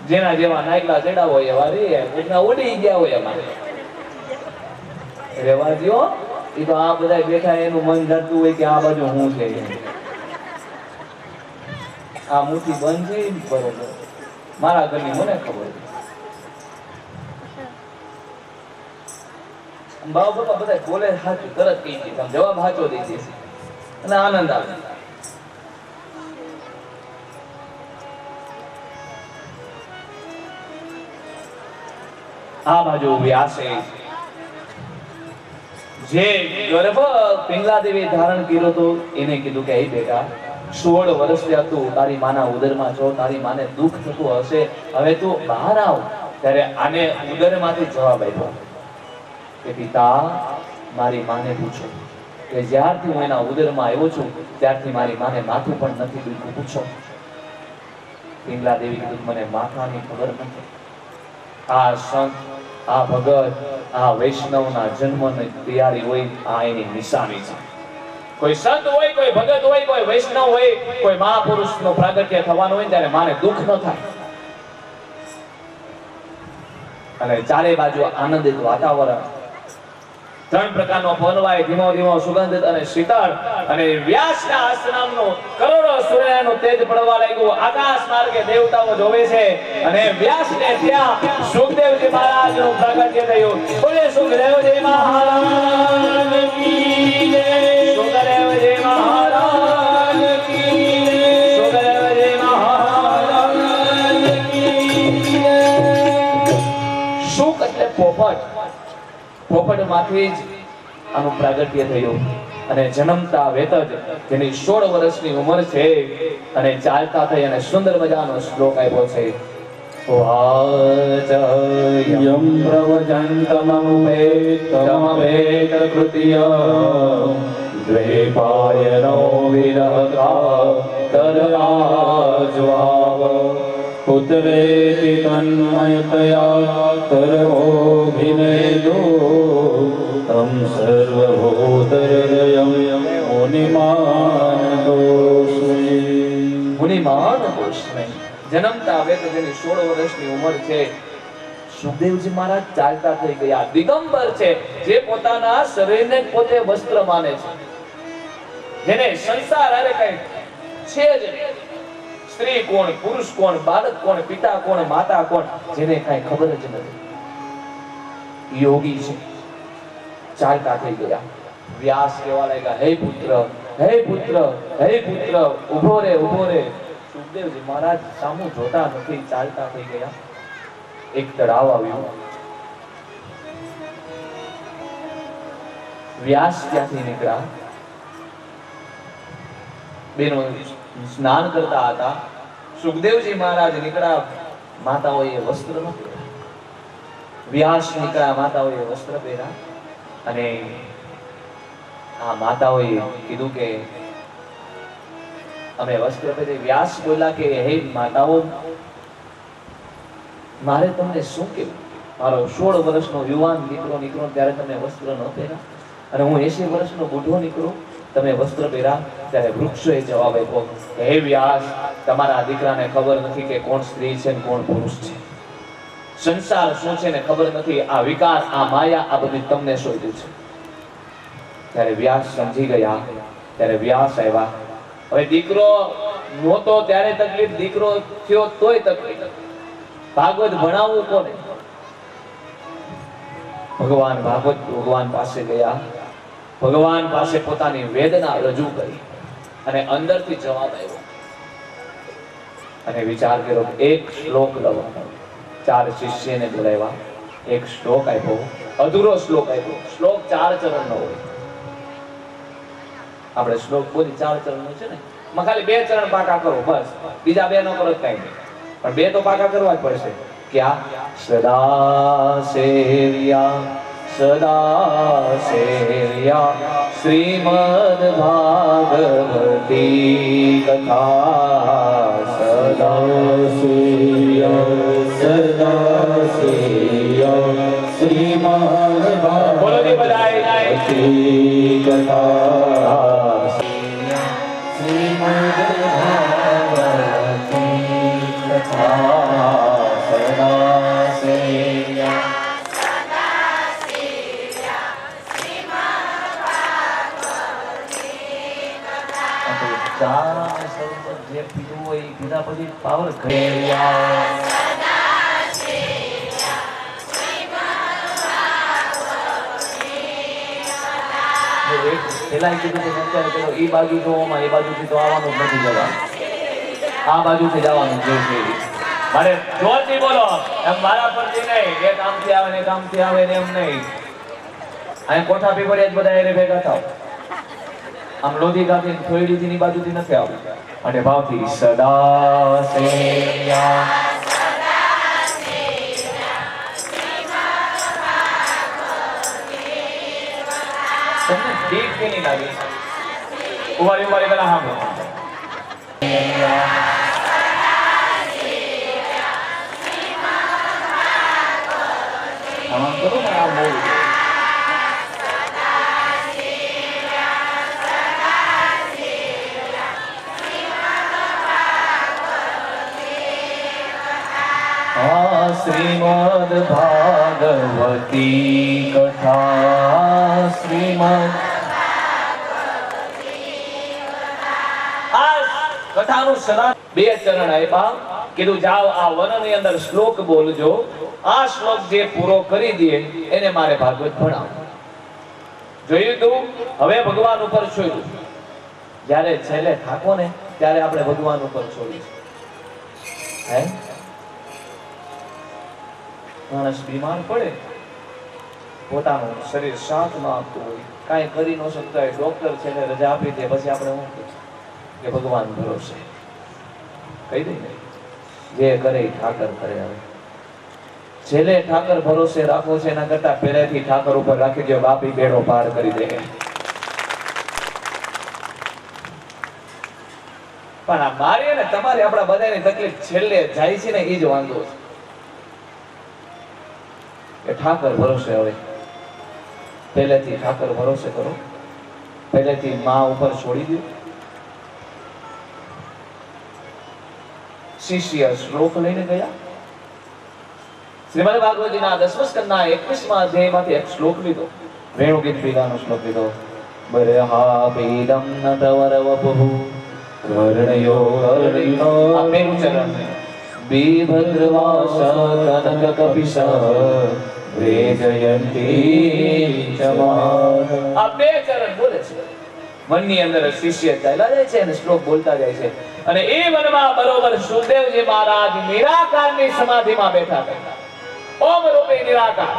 જેના જેવા નાયકલા ચડા હોય એવા રે, કોઈના ઉડી ગયા હોય અમારે રેવા દો. એ તો આ બધા બેઠા એનું મન જાતું હોય કે આ બાજુ હું છે, આ મુઠ્ઠી બંધ છે બરોબર. મારા ઘરની મને ખબર છે. બાબા બાપા બધા બોલે સાચું તરત કહી દે, જવાબ સાચો દઈ દે અને આનંદ આવે. આ બાજુ વ્યાસે જે ગર્ભ પિંગલા દેવી ધારણ કર્યો તો એને કીધું કે હે બેટા, 16 વર્ષ થયા તું તારી માના ઉદરમાં છો, તારી માને દુઃખ થતું હશે, હવે તું બહાર આવ. ત્યારે આને ઉદરમાંથી જવાબ આપ્યો કે પિતા, મારી માને પૂછો કે જ્યારથી હું એના ઉદરમાં આવ્યો છું ત્યારથી મારી માને માથું પણ નથી દુખ્યું, પૂછો. પિંગલા દેવી કીધું મને માથાની ખબર નથી. આ સંત, આ ભગત, આ વૈષ્ણવના જન્મની તૈયારી હોય, આ એની નિશાની છે. કોઈ સંત હોય, કોઈ ભગત હોય, કોઈ વૈષ્ણવ હોય, કોઈ મહાપુરુષનો પ્રાગટ્ય થવાનું હોય ત્યારે માને દુઃખ ન થાય. અને ચારે બાજુ આનંદિત વાતાવરણ, 3 પ્રકારનો પવનવાય, ધીમો ધીમો સુગંધિત અને શીતળ. અને વ્યાસના આશ્રમનો કરોડો સૂર્યનું તેજ પડવા લાગ્યું. આકાશ માર્ગે દેવતાઓ જોવે છે અને વ્યાસને ત્યાં સુખદેવજી મહારાજનું પ્રાગટ્ય થયું. બોલે સુખદેવજી મહારાજ કી જય, સુખદેવજી મહારાજ કી જય, સુખદેવજી મહારાજ કી જય. સુખ એટલે પોપટ. પોપટમાંથી જ આનું પ્રાગટ્ય થયું. અને જન્મતા વેત જ જેની 16 વર્ષની ઉંમર છે અને ચાલતા થઈ અને સુંદર મજાનો શ્લોક આપ્યો છે. વાચયમ પ્રવચંતમપેતમપેત કૃત્ય દ્વૈપાયનો વિરહકાતર આજવાવ પુત્રેતિ તન્મયતયા કરવોభిનેદો તમ સર્વભૂતહૃદયં મુનિમાનતોસ્મિ. મુનિમાન દોષને જન્મતા આવે તો જેની 16 વર્ષની ઉંમર છે. સુખદેવજી મહારાજ ચાલતા થઈ ગયા. દિગંબર છે, જે પોતાના શરીરને પોતે વસ્ત્ર માને છે, જેને સંસાર અરે કઈ છે જ નહીં. સ્ત્રી કોણ, પુરુષ કોણ, બાળક કોણ, પિતા કોણ, માતા કોણ, જેને કઈ ખબર જ નથી. યોગી છે, ચાલતા થઈ ગયા. વ્યાસ કહેવા લાગ્યા, હે પુત્ર, હે પુત્ર, હે પુત્ર, ઉભો રે, ઉભો રે. સુખદેવજી મહારાજ સામું જોતા નથી, ચાલતા થઈ ગયા. એક તળાવ આવ્યું. વ્યાસ ત્યાંથી નીકળ્યા. બેનો સ્નાન કરતા હતા. સુખદેવજી મહારાજ નીકળ્યા, માતાઓએ વસ્ત્ર ન પહેર્યા. વ્યાસ નીકળ્યા, માતાઓએ વસ્ત્ર પહેર્યા. અને આ માતાઓએ કીધું કે અમે વસ્ત્ર પહેરી. વ્યાસ બોલ્યા કે હે માતાઓ, મારે તમને શું કહેવું? મારો 16 વર્ષનો યુવાન દીકરો નીકળો ત્યારે તમે વસ્ત્ર ન પહેર્યા, અને હું 80 વર્ષનો બુઢો નીકળું તમે વસ્ત્ર પહેર્યા. ત્યારે વૃક્ષોએ જવાબ આપ્યો કે હે વ્યાસ, તમારા દીકરાને ખબર નથી કે કોણ સ્ત્રી છે ને કોણ પુરુષ છે. સંસાર શું છે ને ખબર નથી. આ વિકાર, આ માયા, આ બધું તમને શોધ્યું છે. ત્યારે વ્યાસ સમજી ગયા. ત્યારે વ્યાસ આવ્યા. હવે દીકરો નહોતો ત્યારે તકલીફ, દીકરો થયો તોય તકલીફ. ભાગવત ભણાવવું કોને? ભગવાન ભાગવત ભગવાન પાસે ગયા. ભગવાન પાસે પોતાની વેદના રજૂ કરી અને અંદરથી જવાબ આવ્યો. અને વિચાર કર્યો કે એક શ્લોક લવો. 4 શિષ્યને બોલાવ્યા. એક શ્લોક આપ્યો, અધૂરો શ્લોક આપ્યો. શ્લોક 4 ચરણનો હોય. આપણે શ્લોક બોલી 4 ચરણનો છે ને, માં ખાલી 2 ચરણ પાકા કરો બસ, બીજા 2 નો કરો કઈ નહીં, પણ 2 તો પાકા કરવા જ પડશે. ક્યાં? સદા સેવ્યા, સદા સેવ્યા શ્રીમદ ભાગવતી કથા. સદા સેવ્યા, સદા સેવ્યા શ્રીમદ ભાગવતી કથા. શ્રીમદ ભાગવતી કથા. સદા સેવ્યા, જે પીધું હોય એ પીધા પછી પાવર ઘેર્યા. પેલા કીધું કે અત્યારે પેલો એ બાજુ જોવામાં, એ બાજુથી તો આવવાનું જ નથી જવાનું, આ બાજુથી જવાનું જે છે. મારે જોરથી બોલો, એમ મારા પરથી નહીં, એક આમથી આવે ને એક આમથી આવે ને એમ નહીં. અહીં કોઠા પીપળે જ બધા એને ભેગા થાવ. આમ લોધી ગાથી થોડી ની બાજુથી નથી આવતું. અને ભાવથી સદા સેવ્યા, તમને ઠીક કે નહીં લાગે? ઉવારી ઉવારી પેલા સાંભળો. આમ કરો ને, આ બોલ. શ્રીમદ ભાગવતી કથા. શ્રીમદ આ કથાનું સદા 2 ચરણ આપ્યા. કીધું જાઓ આ વનની અંદર શ્લોક બોલજો. આ શ્લોક જે પૂરો કરી દે એને મારે ભાગવત ભણાવો. જોયું તું? હવે ભગવાન ઉપર છોડ્યું. જ્યારે છેલ્લે થાકો ને ત્યારે આપણે ભગવાન ઉપર છોડીશું. હે, માણસ બીમાર પડે, પોતાનું શરીર સાથ ન આપતું હોય, કાંઈ કરી ન શકતા હોય, ડોક્ટર છે ને રજા આપી દે, પછી આપણે શું કહીએ કે ભગવાન ભરોસે કહી દઈએ. જે કરે એ ઠાકર કરે. હવે છેલ્લે ઠાકર ભરોસે રાખવો છે, એના કરતા પહેલેથી ઠાકર ઉપર રાખી દો. બાપી બેડો પાર કરી દે. પણ આ મારી અને તમારી આપણા બધાની તકલીફ છેલ્લે જાય છે ને એ જ વાંધો છે કે ઠાકર ભરોસે હવે પહેલેથી ઠાકર ભરોસે કરો, પહેલેથી માં ઉપર છોડી દો. શિષ્ય શ્લોક લઈને ગયા. શ્રીમદ ભાગવતજીના 10મા સ્કંદના 21મા અધ્યાયમાંથી એક શ્લોક લીધો. વેણુગીત પીડાનો શ્લોક લીધો. બરહા પીડમ ન તવરવપુઃ કર્ણયો કર્ણિનો આ પહેલું ચરણ છે. બીભદ્રવાસ કનક કપિશ વેજયંતી ચમાન. આ બે ચરણ બોલે છે. મનની અંદર શિષ્ય ચાલ્યા જાય છે અને શ્લોક બોલતા જાય છે. અને એ વનમાં બરોબર સુખદેવજી મહારાજ નિરાકારની સમાધિમાં બેઠા હતા. ઓમ રૂપે નિરાકાર.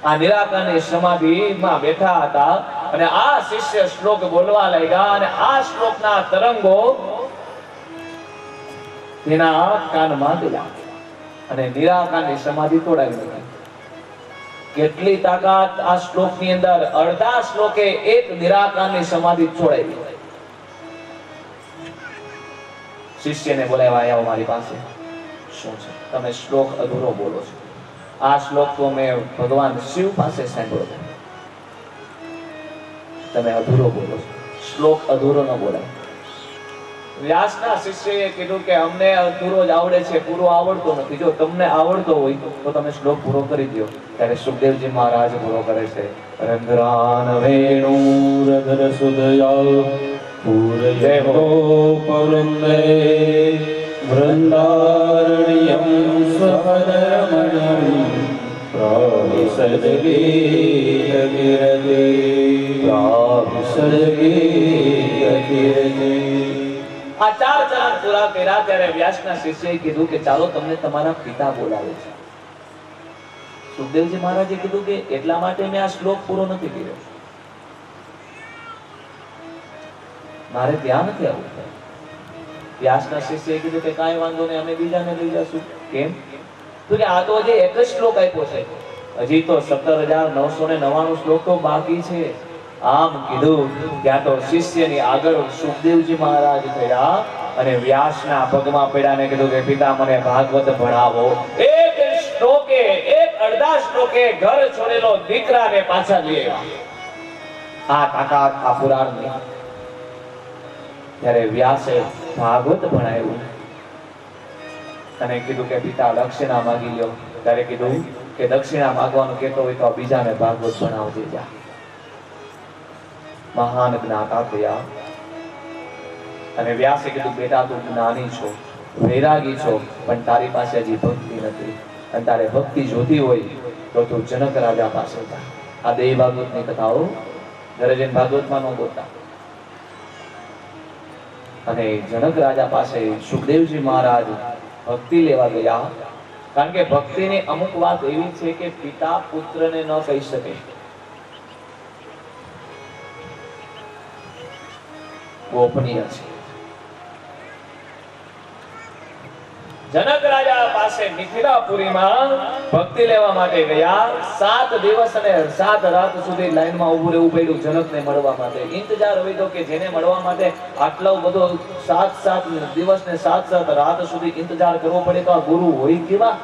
આ નિરાકારની સમાધિમાં બેઠા હતા અને આ શિષ્ય શ્લોક બોલવા લાગ્યા અને આ શ્લોકના તરંગો તેના કાનમાં ગયા અને નિરાકારની સમાધિ તોડાવી દીધી. કેટલી તાકાત આ શ્લોકની અંદર! અડધા શ્લોકે એક નિરાકારની સમાધિ છોડાવી. શિષ્યને બોલાવ્યા, આવો મારી પાસે. શું છે? તમે શ્લોક અધૂરો બોલો છો. આ શ્લોક તો મેં ભગવાન શિવ પાસે સાંભળ્યો. તમે અધૂરો બોલો છો. શ્લોક અધૂરો ન બોલાય. વ્યાસના શિષ્યએ કીધું કે અમને અધૂરો જ આવડે છે, પૂરો આવડતો નથી. જો તમને આવડતો હોય તો તમે શ્લોક પૂરો કરી દો. ત્યારે સુખદેવજી મહારાજ પૂરો કરે છે. રંધ્રાન વેણુરધર સુદયા પૂરયતો પરુન્દે વૃંદારણ્યમ સ્વપદરમણ્યમ પ્રાવિસર્ગીરગીરગી. આ ચાર ચરણ પૂરા કર્યા ત્યારે વ્યાસના શિષ્યએ કીધું કે ચાલો તમને તમારા પિતા બોલાવે છે. સુખદેવજી મહારાજે કીધું કે એટલા માટે મેં આ શ્લોક પૂરો નથી કર્યો. મારે ત્યાં નથી આવવું. વ્યાસના શિષ્યએ કીધું કે કાંઈ વાંધો નહીં, અમે બીજાને લઈ જશું. કેમ? તો કે આ તો હજી એક જ શ્લોક આપ્યો છે, હજી તો 17,999 શ્લોક તો બાકી છે. આમ કીધું ત્યાં તો શિષ્યની આગળ સુખદેવજી મહારાજ થયા અને વ્યાસના પગમાં પડ્યા ને કીધું કે પિતા મને ભાગવત ભણાવો. એક શ્લોકે, એક અડધા શ્લોકે ઘર છોડેલો દીકરાને પાછા લઈ આવ્યા. આ તાકાત આ પુરાણની. ત્યારે વ્યાસે ભાગવત ભણાવ્યું અને કીધું કે પિતા દક્ષિણા માંગી લ્યો. ત્યારે કીધું કે દક્ષિણા માંગવાનું કહેતો હોય તો બીજાને ભાગવત ભણાવજે જા. મહાન જ્ઞાતા થયા અને વ્યાસે કીધું બેટા તું જ્ઞાની છો, વૈરાગી છો, પણ તારી પાસે હજી ભક્તિ નથી અને તારે ભક્તિ જોતી હોય તો તું જનક રાજા પાસે જા. આ બે ભાગવતની કથાઓ ઘરે જઈને ભાગવતમાં ન બોલતા. અને જનક રાજા પાસે સુખદેવજી મહારાજ ભક્તિ લેવા ગયા. કારણ કે ભક્તિની અમુક વાત એવી છે કે પિતા પુત્રને ન કહી શકે. ગોપનીય છે. જનક રાજા પાસે મિથિલાપુરીમાં ભક્તિ લેવા માટે ગયા. 7 દિવસ અને 7 રાત સુધી લાઈનમાં ઊભું રહેવું પડ્યું જનકને મળવા માટે. ઇંતજાર હોય તો કે જેને મળવા માટે આટલો બધો 7 દિવસ ને 7 રાત સુધી ઇંતજાર કરવો પડે તો આ ગુરુ હોય કેવા?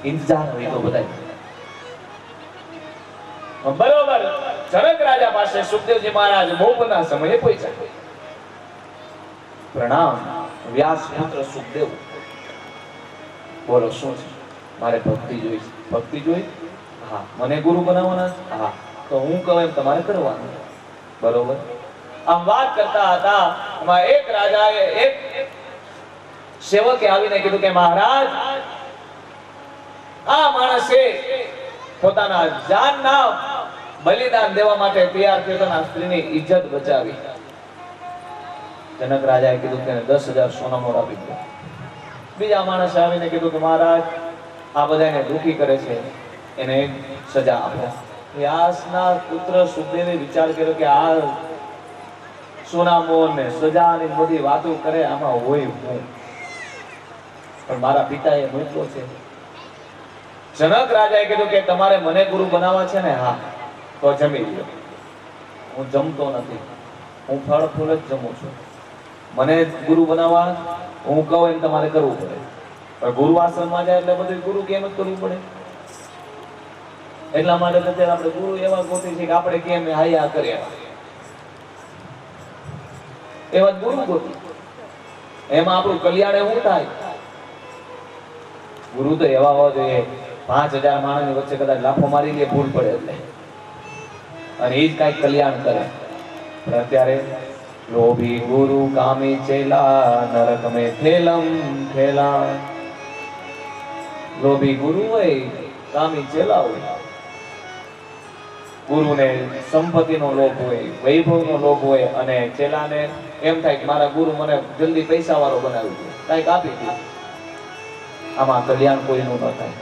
ઇંતજાર હોય તો બધાય બરોબર. જનક રાજા પાસે સુખદેવજી મહારાજ બપોરના સમયે પહોંચ્યા. પ્રણામ વ્યાસ પુત્ર સુખદેવ. બોલો શું છે? મારે ભક્તિ જોઈ છે. ભક્તિ જોઈ? હા. મને ગુરુ બનાવવાના? હા. તો હું કહું એમ તમારે કરવાનું. બરોબર. આમ વાત કરતા હતા એમાં એક રાજાએ એક સેવકે આવીને કીધું કે મહારાજ આ માણસે પોતાના જાનના બલિદાન દેવા માટે તૈયાર થયો તો સ્ત્રીની ઇજ્જત બચાવી. જનક રાજાએ કીધું કે 10,000 સોના મોર આપી દો. બીજા માણસે આવીને કીધું કે મહારાજ આ બધાને દુખી કરે છે, એને સજા આપો. વ્યાસના પુત્ર સુખદેવે વિચાર કર્યો કે આ સોના મોર ને સજા ની બધી વાતો કરે, આમાં હોય હું? પણ મારા પિતાએ મોકલો છે. જનક રાજાએ કીધું કે તમારે મને ગુરુ બનાવવા છે ને? હા. તો જમી લ્યો. હું જમતો નથી, હું ફળ ફૂલ જ જમું છું. મને ગુરુ બનાવવા હું કહું એમ તમારે કરવું પડે. પણ ગુરુ આશ્રમમાં જાય એટલે બધું ગુરુ કેમ જ કરવું પડે. એટલા માટે અત્યારે આપણે ગુરુ એવા ગોતી છે કે આપણે કેમ હાયા કર્યા એવા જ ગુરુ ગોતી. એમાં આપણું કલ્યાણ એવું થાય. ગુરુ તો એવા હોવા જોઈએ 5000 માણસની વચ્ચે કદાચ લાફો મારી લે ભૂલ પડે એટલે, અને એ જ કાંઈક કલ્યાણ કરે. પણ અત્યારે લોભી ગુરુ કામી ચેલા નરક મેં થેલમ થેલા. લોભી ગુરુ હોય, કામી ચેલા હોય. ગુરુને સંપત્તિનો લોભ હોય, વૈભવનો લોભ હોય, અને ચેલાને એમ થાય કે મારા ગુરુ મને જલ્દી પૈસા વાળો બનાવી દે, કાંઈક આપી દે. આમાં કલ્યાણ કોઈનું ન થાય.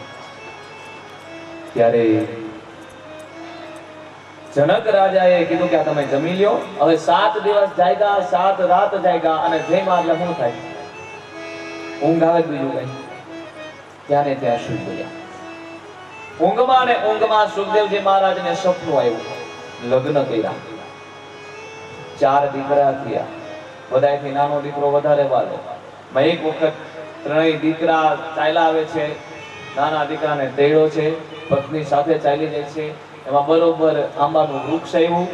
ત્યારે જનક રાજાએ કીધું કે આ તમે જમી લ્યો. હવે 7 દિવસ જાગ્યા, 7 રાત જાગ્યા, અને જમ્યા એટલે શું થાય? ઊંઘ આવે બીજું કઈ? ત્યાં ને ત્યાં સુઈ ગયા. ઊંઘમાં ને ઊંઘમાં સુખદેવજી મહારાજને સપનું આવ્યું. લગ્ન કર્યા, 4 દીકરા થયા. બધાયથી નાનો દીકરો વધારે વાલો. એક વખત 3 દીકરા ચાલ્યા આવે છે. નાના દીકરાને તેડો છે, પત્ની સાથે ચાલી જાય છે. એમાં બરોબર આંબાનું વૃક્ષ આવ્યું,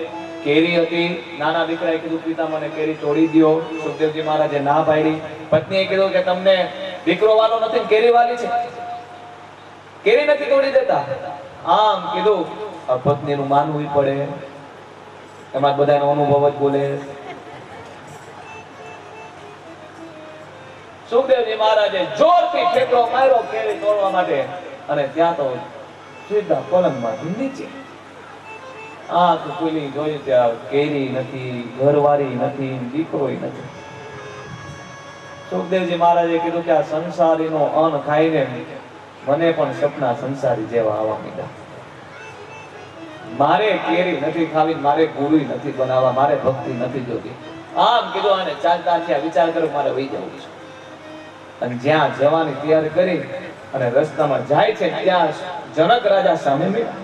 કેરી હતી. નાના દીકરાએ કીધું પિતા મને કેરી તોડી દો. સુખદેવજી મહારાજે ના પાડી. પત્નીએ કીધું કે તમને દીકરો વાલો નથી, કેરી વાલી છે, કેરી નથી તોડી દેતા. આમ કીધું. પત્નીનું માનવું પડે, એમાં બધાનો અનુભવ જ બોલે. સુખદેવજી મહારાજે જોરથી ઠેકડો માર્યો કેરી તોડવા માટે, અને ત્યાં તો સીધા પલંગમાંથી નીચે. આંખ ખુલી જોઈ ત્યાં કેરી નથી, ઘરવાળી નથી, દીકરોય નથી. સુખદેવજી મહારાજે કીધું કે આ સંસારીનો અન્ન ખાઈને મને પણ સપના સંસારી જેવા આવવા માંડ્યા. મારે કેરી નથી ખાવી, મારે ગુરુ નથી બનાવવા, મારે ભક્તિ નથી જોતી. આમ કીધું. આને ચાલતા થયા, વિચાર કર્યો મારે વહી જવું છે. અને જ્યાં જવાની તૈયારી કરી અને રસ્તામાં જાય છે ત્યાં જનક રાજા સામે મળ્યા.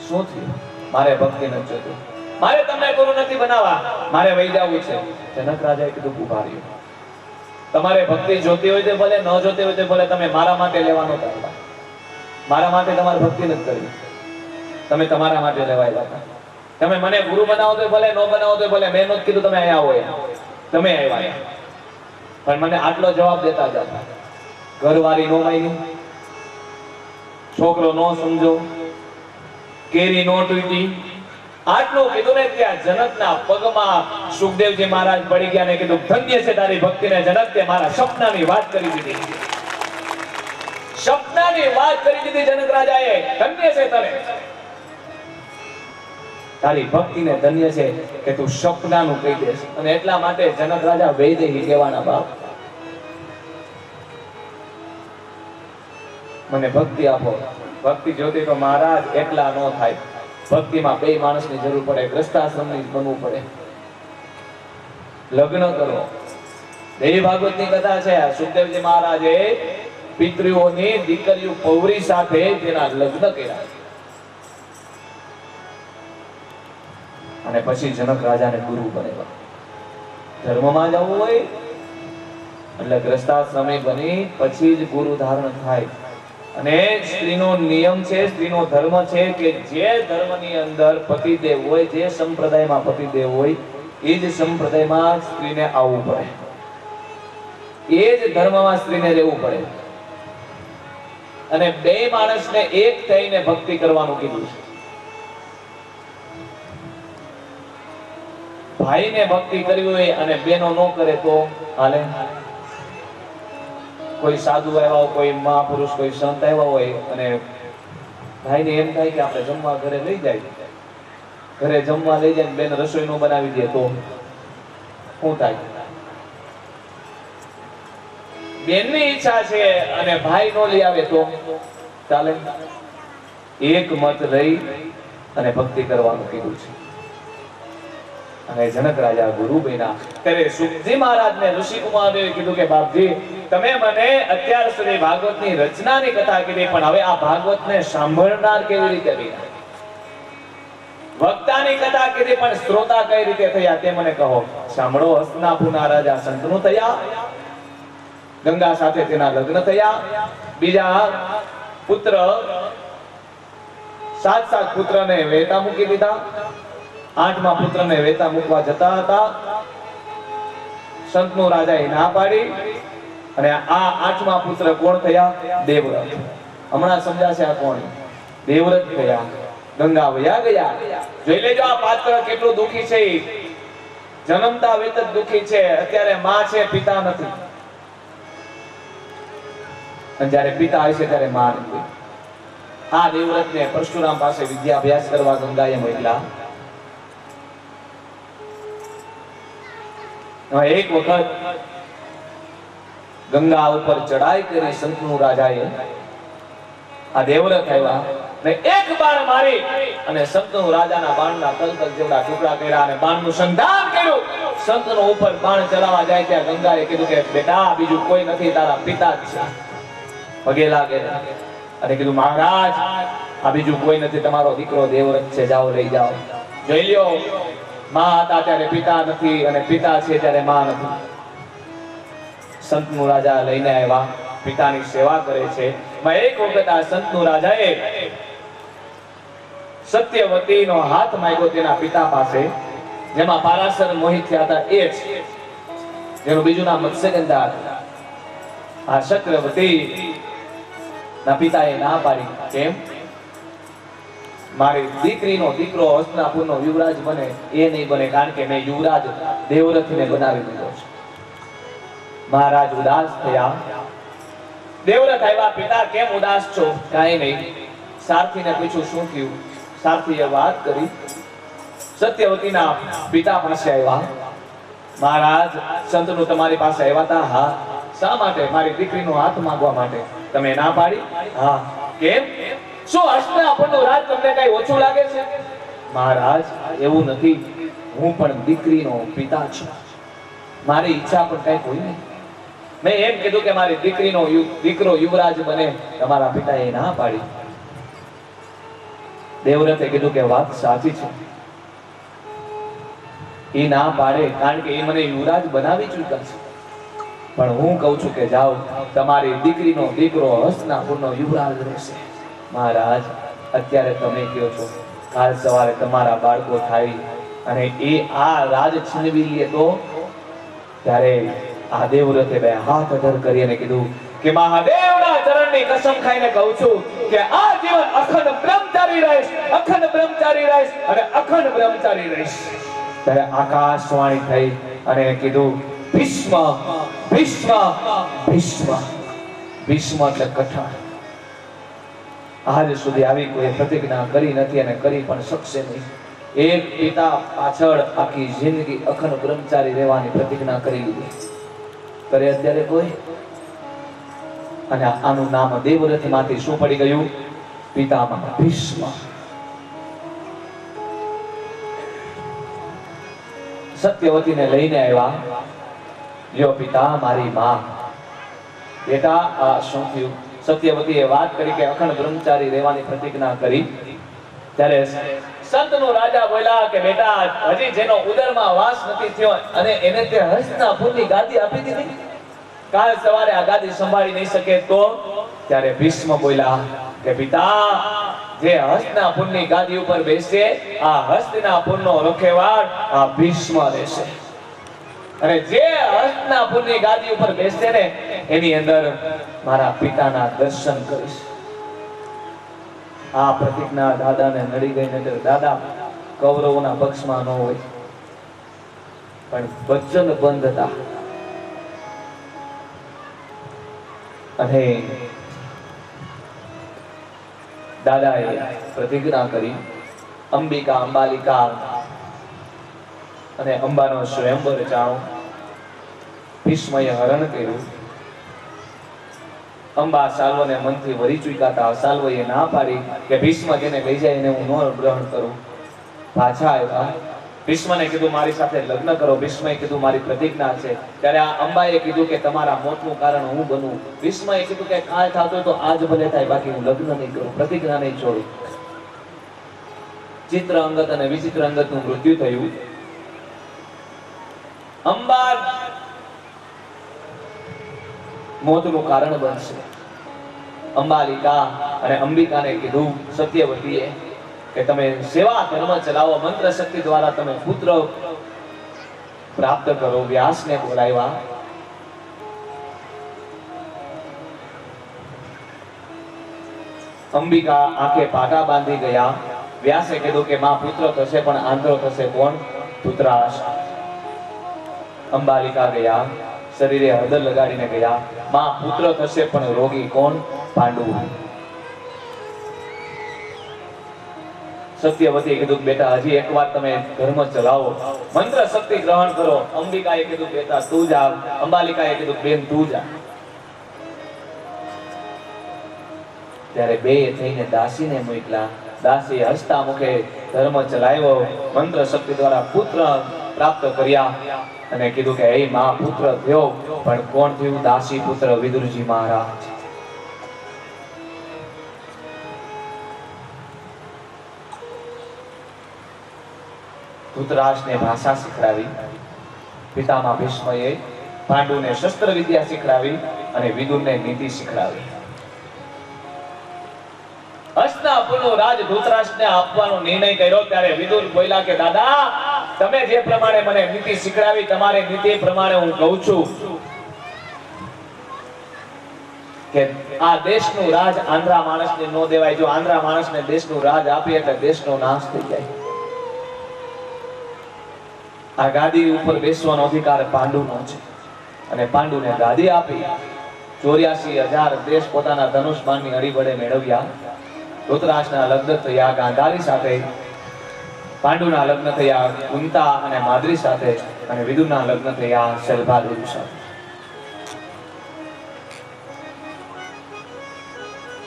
શું થયું? મારે ભક્તિ નથી જોતી, મારે તમને ગુરુ નથી બનાવવા, મારે વહી જવું છે. જનક રાજાએ કીધું ઉભા રહ્યો. તમારે ભક્તિ જોતી હોય તો ભલે, ન જોતી હોય તો ભલે, તમે મારા માટે લેવાનો હતા. મારા માટે તમારે ભક્તિ નથી કરવી, તમે તમારા માટે લેવાયેલા હતા. તમે મને ગુરુ બનાવો તો ભલે, ન બનાવો તો ભલે, મેં નથી કીધું તમે અહીંયા હોય, તમે આવ્યા. પણ મને આટલો જવાબ દેતા જતા. ઘરવાળી નો માની, છોકરો નો સમજો, કેરી નો તૂટી, આટલું કીધું ને ત્યાં જનકના પગમાં સુખદેવજી મહારાજ પડી ગયા ને કીધું ધન્ય છે તારી ભક્તિને જનક, તે મારા સપનાની વાત કરી દીધી. સપનાની વાત કરી દીધી જનક રાજાએ. ધન્ય છે તને, તારી ભક્તિને ધન્ય છે કે તું સપનાનું કહી દેશ. અને એટલા માટે જનક રાજા વૈદેહી કહેવાના બાપ, મને ભક્તિ આપો. ભક્તિ જોતી તો મહારાજ એકલા ન થાય, ભક્તિમાં 2 માણસની જરૂર પડે. ગ્રસ્તાશ્રમની બનવું પડે. લગ્ન કરો. દેવી ભાગવતની કથા છે. સુખદેવજી મહારાજે પિતૃઓની દીકરીઓ પૌરી સાથે તેના લગ્ન કર્યા, અને પછી જનક રાજાને ગુરુ બનેલા. ધર્મમાં જવું હોય એટલે ગ્રસ્તાશ્રમે બની પછી જ ગુરુ ધારણ થાય. અને સ્ત્રીનો નિયમ છે, સ્ત્રીનો ધર્મ છે કે જે ધર્મની અંદર પતિદેવ હોય, જે સંપ્રદાયમાં પતિદેવ હોય, એ જ સંપ્રદાયમાં સ્ત્રીને આવવું પડે, એ જ ધર્મમાં સ્ત્રીને રહેવું પડે. અને 2 માણસને એક થઈને ભક્તિ કરવાનું કીધું છે. ભાઈને ભક્તિ કરવી હોય અને બેનો ન કરે તો હાલે. કોઈ સાધુ આવ્યા હોય, કોઈ મહાપુરુષ, કોઈ સંત આવ્યા હોય, અને ભાઈને એમ થાય કે આપણે જમવા ઘરે લઈ જાય, ઘરે જમવા લઈ જાય, બેન રસોઈ નો બનાવી દે તો શું થાય? બેનની ઈચ્છા છે અને ભાઈ નો લઈ આવે તો ચાલે? એક મત રહી અને ભક્તિ કરવાનું કીધું છે. અને જનક રાજા ગુરુ બન્યા. ત્યારે સુખજી મહારાજને ઋષિ કુમારદેવે કીધું કે બાપજી, તમે મને અત્યાર સુધી ભાગવતની રચનાની કથા કીધી, પણ હવે આ ભાગવતને સાંભળનાર કેવી રીતે બન્યા? વક્તાની કથા કીધી, પણ શ્રોતા કઈ રીતે થયા તે મને કહો. સાંભળો, હસ્તિનાપુરના રાજા શંતનુ થયા, ગંગા સાથે તેના લગ્ન થયા, બીજા પુત્ર 7 પુત્રને વેતા મૂકી દીધા, 8મા પુત્રને વેતા મૂકવા જતા હતા, શંતનુ રાજાએ ના પાડી, અને આ 8મા પુત્ર કોણ થયા? દેવવ્રત. હમણાં સમજાશે આ કોણ? દેવવ્રત થયા. ગંગા વયા ગયા. જોઈ લેજો આ પાત્ર કેટલું દુખી છે. જન્મતા વેત જ દુખી છે. અત્યારે માં છે, પિતા નથી. અને જ્યારે પિતા હશે ત્યારે માં નથી. આ દેવવ્રતને પરશુરામ પાસે વિદ્યાભ્યાસ કરવા ગંગાએ મોકલા. એક વખત ગંગા ઉપર ચડાઈ કરી શંતનુ રાજાએ. આ દેવવ્રત આવ્યા ને એક બાણ મારી અને શંતનુ રાજાના બાણના તલતલ જેવડા ટુકડા કર્યા અને બાણનું સંધાન કર્યું. શંતનુ ઉપર બાણ ચલાવવા જાય ત્યાં ગંગાએ કીધું કે બેટા, બીજું કોઈ નથી, તારા પિતા જ છે. પગે લાગે અને કીધું મહારાજ, આ બીજું કોઈ નથી, તમારો દીકરો દેવવ્રત છે, જાઓ લઈ જાઓ. જોઈ લ્યો, માં હતા ત્યારે પિતા નથી, અને પિતા છે ત્યારે માં નથી. શંતનુ રાજા લઈને આવ્યા, પિતાની સેવા કરે છે. એક વખત આ શંતનુ રાજાએ સત્યવતીનો હાથ માંગ્યો તેના પિતા પાસે, જેમાં પારાશર મોહિત થયા હતા એ જ, જેનું બીજું નામ મત્સ્યગંધા હતું. આ સત્યવતી ના પિતાએ ના પાડી. કેમ? મારી દીકરીનો દીકરો હસ્તિનાપુરનો યુવરાજ બને એ નહીં બને, કારણ કે મેં યુવરાજ દેવવ્રતને બનાવી દીધો છે. મહારાજ ઉદાસ થયા. દેવવ્રત આવ્યા. પિતા, કેમ ઉદાસ છો? કાંઈ નહીં. સારથીને પૂછ્યું શું થયું. સારથીએ વાત કરી. સત્યવતીના પિતા પાસે આવ્યા. મહારાજ, શંતનુ તમારી પાસે આવ્યા હતા. હા. શા માટે? મારી દીકરીનો હાથ માંગવા માટે. તમે ના પાડી? હા. કેમ? શું હસ્તિનાપુરનું રાજ તમને કઈ ઓછું લાગે છે? મહારાજ, એવું નથી. હું પણ દીકરીનો પિતા છું. મારી ઈચ્છા પણ કઈ કોઈ નહીં. મેં એમ કીધું કે મારી દીકરીનો દીકરો યુવરાજ બને. તમારા પિતાએ ના પાડી. દેવવ્રતે કીધું કે વાત સાચી છે. એ ના પાડે કારણ કે એ મને યુવરાજ બનાવી ચૂક્યા છે. પણ હું કહું છું કે જાઓ, તમારી દીકરીનો દીકરો હસ્તિનાપુરનો યુવરાજ રહેશે. મહારાજ, અત્યારે તમે કહો છો, કાલ સવારે તમારા બાળકો થાય અને એ આ રાજ છીનવી લે તો? ત્યારે આ દેવવ્રતે બે હાથ અધર કરી અને કીધું કે મહાદેવના ચરણની કસમ ખાઈને કહું છું કે આ જીવન અખંડ બ્રહ્મચારી રહીશ, અખંડ બ્રહ્મચારી રહીશ અને અખંડ બ્રહ્મચારી રહીશ. ત્યારે આકાશવાણી થઈ અને કીધું ભીષ્મ, ભીષ્મ, ભીષ્મ. ભીષ્મ એટલે કઠણ. આજ સુધી આવી કોઈ પ્રતિજ્ઞા કરી નથી અને કરી પણ શકશે નહીં. એક પિતા પાછળ આખી જિંદગી અખંડ બ્રહ્મચારી રહેવાની પ્રતિજ્ઞા કરી લીધી. કરે અત્યારે કોઈ? અને આનું નામ દેવવ્રત માંથી શું પડી ગયું? પિતામહ ભીષ્મ. સત્યવતીને લઈને આવ્યા. લ્યો પિતા, મારી માં. બેટા, આ શું થયું? સત્યવતીએ વાત કરી કે અખંડ બ્રહ્મચારી રહેવાની પ્રતિજ્ઞા કરી. ત્યારે શંતનુ રાજા બોલ્યા કે બેટા, હજી જેનો ઉદરમાં વાસ નથી થયો અને એને તે હસ્તિનાપુરની ગાદી આપી દીધી, કાલ સવારે આ ગાદી સંભાળી નહીં શકે તો? ત્યારે ભીષ્મ બોલ્યા કે પિતા, જે હસ્તિનાપુરની ગાદી ઉપર બેસે આ હસ્તિનાપુરનો રખેવાળ આ ભીષ્મ રહેશે, અને જે હસ્તિનાપુરની ગાદી ઉપર બેસે ને એની અંદર મારા પિતાના દર્શન કરીશ. આ પ્રતિજ્ઞા દાદાને નડી ગઈ. નજર દાદા કૌરવોના પક્ષમાં ન હોય, પણ વચન બંધ હતા. અને દાદાએ પ્રતિજ્ઞા કરી. અંબિકા, અંબાલિકા અને અંબાનો સ્વયંવર જાણો. ભીષ્મએ હરણ કર્યું. અંબા સાલ્વને મનથી વરી ચૂક્યા હતા. સાલ્વએ ના પાડી કે ભીષ્મ જેને લઈ જાય એને હું ન ગ્રહણ કરું. પાછા આવ્યા. ભીષ્મને કીધું મારી સાથે લગ્ન કરો. ભીષ્મએ કીધું મારી પ્રતિજ્ઞા છે. ત્યારે આ અંબાએ કીધું કે તમારા મોતનું કારણ હું બનું. ભીષ્મએ કીધું કે કાલ થતો તો આજ ભલે થાય, બાકી હું લગ્ન નહીં કરું, પ્રતિજ્ઞા નહીં છોડું. ચિત્ર અંગત અને વિચિત્ર અંગતનું મૃત્યુ થયું. અંબા મોતનું કારણ બનશે. અંબાલિકા અને અંબિકાને કીધું સત્યવતીએ કે તમે સેવા ધર્મ ચલાવો, મંત્ર શક્તિ દ્વારા તમે પુત્ર પ્રાપ્ત કરો. વ્યાસને બોલાવ્યા. અંબિકા આંખે પાટા બાંધી ગયા. વ્યાસે કીધું કે માં પુત્ર થશે, પણ આંધળો થશે. કોણ? ધૃતરાષ્ટ્ર. અંબાલિકા ગયા, શરીરે હળદર લગાડીને ગયા. માં પુત્ર થશે, પણ રોગી. કોણ? પાંડુ. સત્યવતીએ કીધું બેટા હજી એકવાર તમે ધર્મ ચલાવો, મંત્ર શક્તિ ગ્રહણ કરો. અંબિકાએ કીધું બેટા તું જા. અંબાલિકાએ કીધું બેન તું જા. ત્યારે બે થઈને દાસીને મોકલા. દાસી હસતા મુખે ધર્મ ચલાવ્યો, મંત્ર શક્તિ દ્વારા પુત્ર પ્રાપ્ત કર્યા અને કીધું કે એ માં પુત્ર થયો, પણ કોણ થયું? દાસી પુત્ર વિદુરજી મહારાજ. ધૃતરાષ્ટ્રને ભાષા શીખડાવી. પિતામહ ભીષ્મએ પાંડુને શસ્ત્ર વિદ્યા શીખડાવી અને વિદુરને નીતિ શીખડાવી. હસ્તિનાપુરનો રાજ ધૃતરાષ્ટ્રને આપવાનો નિર્ણય કર્યો ત્યારે વિદુર બોલ્યા કે દાદા, તમે જે પ્રમાણે મને નીતિ શીખડાવી, તમારી નીતિ પ્રમાણે હું કહું છું કે આ દેશનું રાજ આંધ્રા માણસને ન દેવાય. જો આંધ્રા માણસને દેશનું રાજ આપીએ એટલે દેશનો નાશ થઈ જાય. આ ગાદી ઉપર બેસવાનો અધિકાર પાંડુનો છે અને પાંડુને ગાદી આપી 84,000 દેશ પોતાના ધનુષ બાણની અડી વડે મેળવ્યા. ધૃતરાષ્ટ્રના લગ્ન થયા ગાંધારી સાથે, પાંડુના લગ્ન થયા કુંતા અને માદ્રી સાથે, અને વિદુરના લગ્ન થયા શૈલભાદેવી સાથે.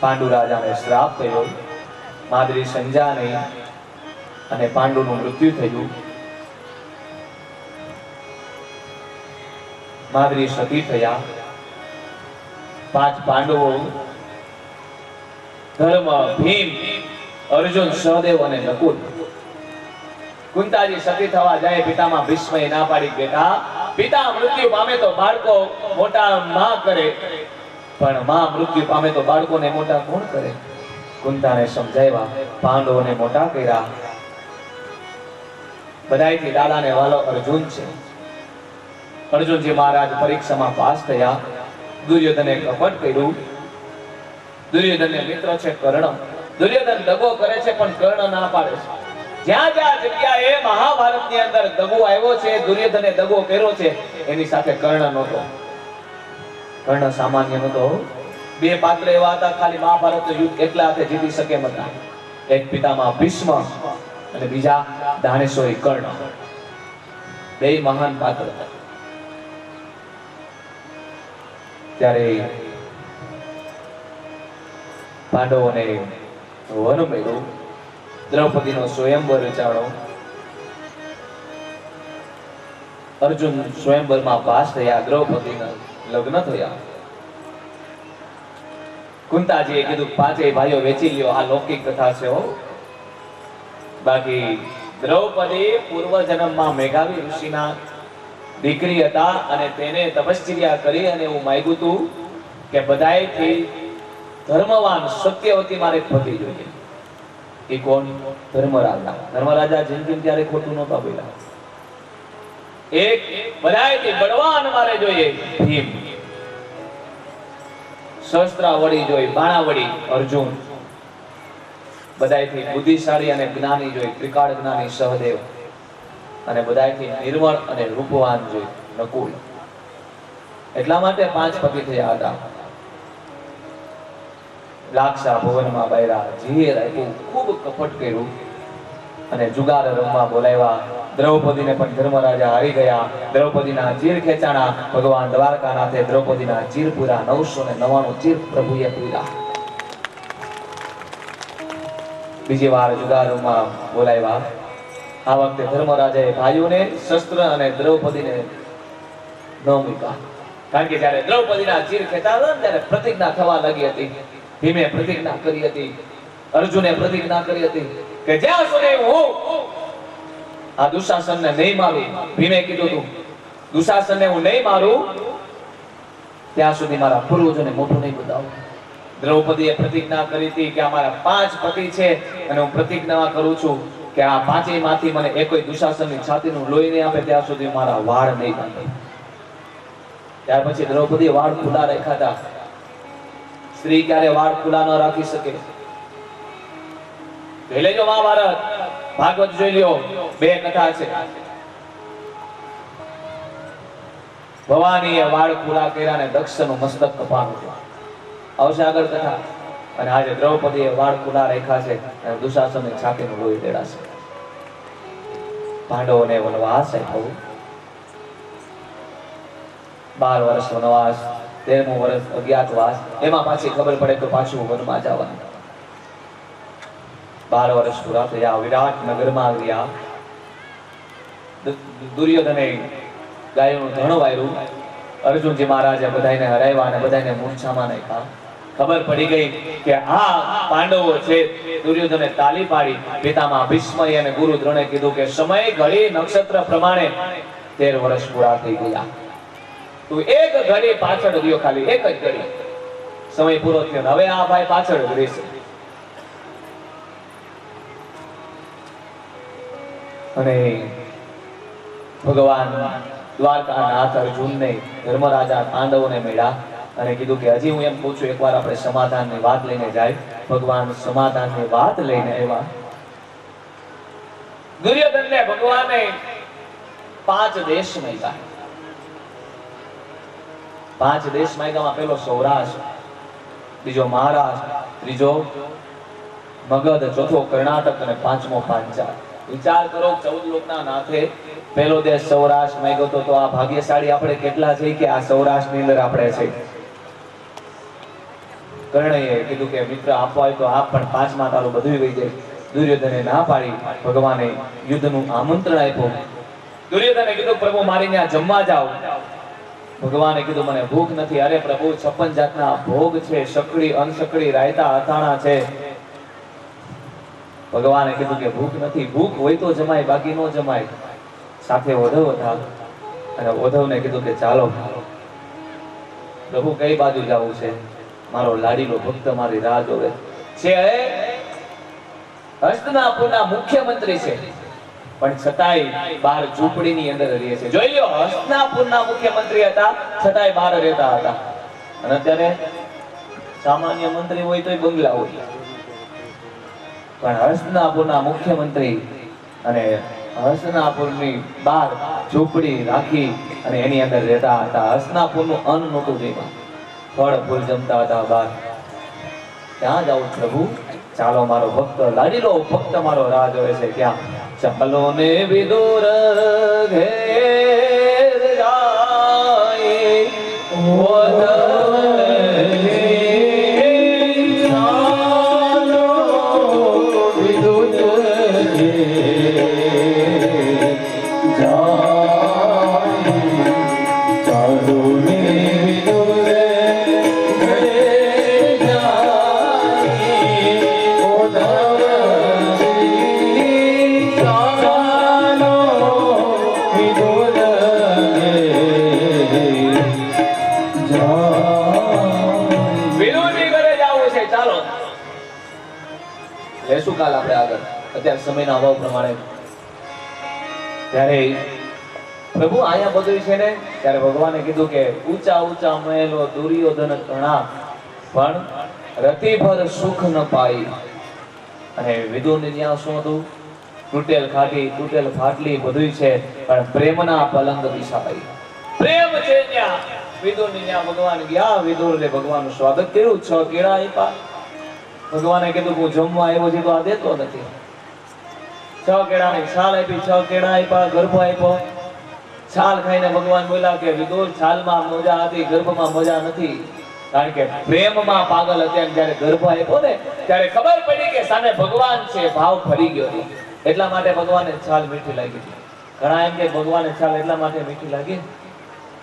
પાંડુ રાજાને શ્રાપ થયો, માદ્રી સંજા નહીં અને પાંડુનું મૃત્યુ થયું. માદ્રી સતી થયા. 5 પાંડવો ધર્મ, ભીમ, અર્જુન, સહદેવ અને નકુલ. કુંતાજી સતી થવા જાય, પિતામહ ભીષ્મએ ના પાડી બેટા પિતા મૃત્યુ પામે તો બાળકો મોટા માં કરે, પણ માં મૃત્યુ પામે તો બાળકોને મોટા કોણ કરે? કુંતાને સમજાવ્યા, પાંડવોને મોટા કર્યા. બધાયથી દાદાને વાલો અર્જુન છે. અર્જુનજી મહારાજ પરીક્ષામાં પાસ થયા. દુર્યોધને કપટ કર્યું. દુર્યોધનને મિત્ર છે કર્ણ. દુર્યોધન દગો કરે છે પણ કર્ણ ના પાડે છે. જ્યાં જ્યાં જગ્યાએ મહાભારતની અંદર દગો આવ્યો છે, દુર્યોધને દગો કર્યો છે, એની સાથે કર્ણ નહોતો. કર્ણ સામાન્ય નહોતો. 2 પાત્ર એવા હતા, ખાલી મહાભારતનું યુદ્ધ એકલા હાથે જીતી શકે એમ હતા. એક પિતામહ ભીષ્મ અને બીજા દાનેશ્વરી કર્ણ. 2 મહાન પાત્ર હતા. ત્યારે પાંડવોને વન મળ્યું. દ્રૌપદીનો સ્વયંવર રચાણો. અર્જુન સ્વયંવરમાં પાસ થયા, દ્રૌપદીના લગ્ન થયા. કુંતાજીએ કીધું 5 ભાઈઓ વેચી લ્યો. આ લૌકિક કથા છે હો. બાકી દ્રૌપદી પૂર્વ જન્મમાં મેઘાવી ઋષિના દીકરી હતા અને તેને તપશ્ચર્યા કરી અને એવું માંગ્યું હતું કે બધાયથી ધર્મવાન સત્યવતી મારે પતિ જોઈએ. એ કોણ? ધર્મરાજા. ધર્મરાજા જિંદગી ત્યારે ખોટું નહોતા બોલ્યા. એક બધાયથી બળવાન મારે જોઈએ ભીમ. શસ્ત્રાવળી જોઈ, બાણાવળી અર્જુન. બધાયથી બુદ્ધિશાળી અને જ્ઞાની જોઈ, ત્રિકાળ જ્ઞાની સહદેવ. અને બધાયથી નિર્મળ અને રૂપવાન જોઈ નકુલ. એટલા માટે 5 પતિ થયા હતા. લાક્ષા ભવનમાં બાયરા, ઝેર આપ્યું, ખૂબ કપટ કર્યું અને જુગાર રમવા બોલાવ્યા. દ્રૌપદીને પણ ધર્મરાજા હારી ગયા. દ્રૌપદીના ચીર ખેંચાણા. ભગવાન દ્વારકાનાથે દ્રૌપદીના ચીર પૂરા. 999 ચીર પ્રભુએ પૂરા. બીજી વાર જુગાર રમવા બોલાવ્યા. આ વખતે ધર્મરાજાએ ભાઈઓને શસ્ત્ર અને દ્રૌપદીને ન મૂક્યા. કારણ કે જ્યારે દ્રૌપદીના ચીર ખેંચાતા ત્યારે પ્રતિજ્ઞા થવા લાગી હતી. ભીમે પ્રતિજ્ઞા કરી હતી, અર્જુને પ્રતિજ્ઞા કરી હતી કે જ્યાં સુધી હું આ દુશાસનને નહીં મારું, ભીમે કીધું તું દુશાસનને હું નહીં મારું ત્યાં સુધી મારા પૂર્વજોને મોઢું નહીં બતાવું. દ્રૌપદીએ પ્રતિજ્ઞા કરી હતી કે અમારા 5 પતિ છે અને હું પ્રતિજ્ઞા કરું છું કે આ 5 માંથી મને એકોય દુશાસનની છાતીનું લોહી નહીં આપે ત્યાં સુધી મારા વાળ નહીં બાંધે. ત્યાર પછી દ્રૌપદીએ વાળ ખુલ્લા રાખ્યા હતા. સ્ત્રી ક્યારે વાળ ખુલ્લા ન રાખી શકે? જોઈ લેજો મહાભારત, ભાગવત જોઈ લ્યો, 2 કથા છે. ભવાનીએ વાળ ખુલ્લા કર્યા ને દક્ષનું મસ્તક કપાનું છે. આવશે આગળ કથા. અને આજે દ્રૌપદીએ વાળ ખુલ્લા રાખ્યા છે અને દુશાસનની છાતીનું લોહી રેડાશે. પાંડવોને વનવાસ આપ્યો. 12 વર્ષ વનવાસ, 13મું વર્ષ અજ્ઞાતવાસ. એમાં પાછી ખબર પડે તો પાછું વનમાં જવાનું. 12 વર્ષ પૂરા થયા, વિરાટ નગરમાં ગયા. દુર્યોધને ગાયોનું ધણ વાર્યું. અર્જુનજી મહારાજે બધાને હરાવ્યા અને બધાને મૂર્છામાં નાખ્યા. ખબર પડી ગઈ કે આ પાંડવો છે. દુર્યોધને તાલી પાડી. પિતામહ ભીષ્મએ અને ગુરુ દ્રોણે કીધું કે સમય ઘડી નક્ષત્ર પ્રમાણે 13 વર્ષ પૂરા થઈ ગયા. તું એક ઘડી પાછળ રહ્યો, ખાલી એક જ ઘડી. સમય પૂરો થયો, હવે આ ભાઈ પાછળ જ રહેશે. અને ભગવાન દ્વારકાનાથ અર્જુનને ધર્મરાજા પાંડવોને મળ્યા અને કીધું કે હજી હું એમ કહું છું એકવાર આપણે સમાધાનની વાત લઈને જાય. ભગવાન સમાધાનની વાત લઈને આવ્યા. દુર્યોધનને ભગવાને 5 દેશ માંગ્યા. 5 દેશ માંગ્યામાં પેલો સૌરાષ્ટ્ર, બીજો મહારાષ્ટ્ર, ત્રીજો મગધ, ચોથો કર્ણાટક અને 5મો પાંચાળ. વિચાર કરો, 14 લોકના નાથે પહેલો દેશ સૌરાષ્ટ્ર માંગ્યો તો આ ભાગ્યશાળી આપણે કેટલા છે કે આ સૌરાષ્ટ્રની અંદર આપણે છે. કર્ણએ કીધું કે મિત્ર આપવા હોય તો આપ, પણ 5માં તારું બધું વહી જાય. દુર્યોધને ના પાડી. ભગવાને યુદ્ધનું આમંત્રણ આપ્યું. દુર્યોધને કીધું પ્રભુ મારી ત્યાં જમવા જાઓ. ભગવાને કીધું મને ભૂખ નથી. અરે પ્રભુ 56 જાતના ભોગ છે, શકડી, અનશકડી, રાયતા, અથાણા છે. ભગવાને કીધું કે ભૂખ નથી. ભૂખ હોય તો જમાય, બાકી ન જમાય. સાથે ઓઢવ હતા અને ઓઢવને કીધું કે ચાલો પ્રભુ કઈ બાજુ જવું છે? મારો લાડીલો ભક્ત મારી રાહ જોવે છે. હસ્તિનાપુરના મુખ્યમંત્રી છે, પણ છતાંય બહાર ઝૂંપડીની અંદર રહે છે. જોઈ લો, હસ્તિનાપુરના મુખ્યમંત્રી હતા છતાંય બહાર રહેતા હતા. અને અત્યારે સામાન્ય મંત્રી હોય તોય બંગલા હોય, પણ હસ્તિનાપુરના મુખ્યમંત્રી અને હસ્તિનાપુરની બહાર ઝૂંપડી રાખી અને એની અંદર રહેતા હતા. હસ્તિનાપુરનું અન્ન નહોતું જેમાં, ફળ ફૂલ જમતા હતા બહાર. ક્યાં જાઉં પ્રભુ? ચાલો મારો ભક્ત, લાડીલો ભક્ત મારો રાહ જોવે છે. ક્યાં? ચાલો ને વિદુર ઘેર જાય કાલ આપણે આગળ. અત્યારે સમયના અભાવ પ્રમાણે ત્યારે પ્રભુ આયા બધું છે ને, ત્યારે ભગવાને કીધું કે ઊંચા ઊંચા મહેલો દુર્યોધન ઘણા, પણ રતિભર સુખ ન પાઈ. અને વિદુરની ત્યાં શું હતું? તૂટેલ ખાટી, તૂટેલ ફાટલી બધું છે, પણ પ્રેમના પલંગ બિછાવાય. પ્રેમ છે ત્યાં. વિદુરની ત્યાં ભગવાન ગયા. વિદુરને ભગવાનનું સ્વાગત કર્યું. 6 કેળા આપ્યા. ભગવાને કીધું હું જમવા આવ્યો છે તો આ દેતો નથી. 6 કેળાની છાલ આપી, 6 કેળા આપ્યા, ગર્ભ આપ્યો. છાલ ખાઈને ભગવાન બોલ્યા કે વિદુર, છાલમાં મજા હતી, ગર્ભમાં મજા નથી. કારણ કે પ્રેમમાં પાગલ હતા. જ્યારે ગર્ભ આપ્યો ને ત્યારે ખબર પડી કે સામે ભગવાન છે, ભાવ ફરી ગયો હતો. એટલા માટે ભગવાને છાલ મીઠી લાગી. ઘણા એમ કે ભગવાને છાલ એટલા માટે મીઠી લાગી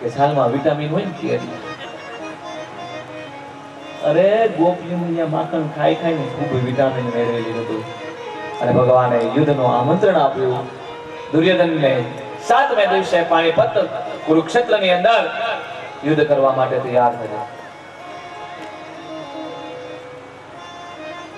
કે છાલમાં વિટામિન હોય ને એટલે. અરે ગોપીનું માખણ ખાઈ ખાઈને ખૂબ વિટામિન મેળવેલું હતું. અને ભગવાને યુદ્ધનું આમંત્રણ આપ્યું. દુર્યોધનને 7મે દિવસે પાણીપત કુરુક્ષેત્રની અંદર યુદ્ધ કરવા માટે તૈયાર થયો.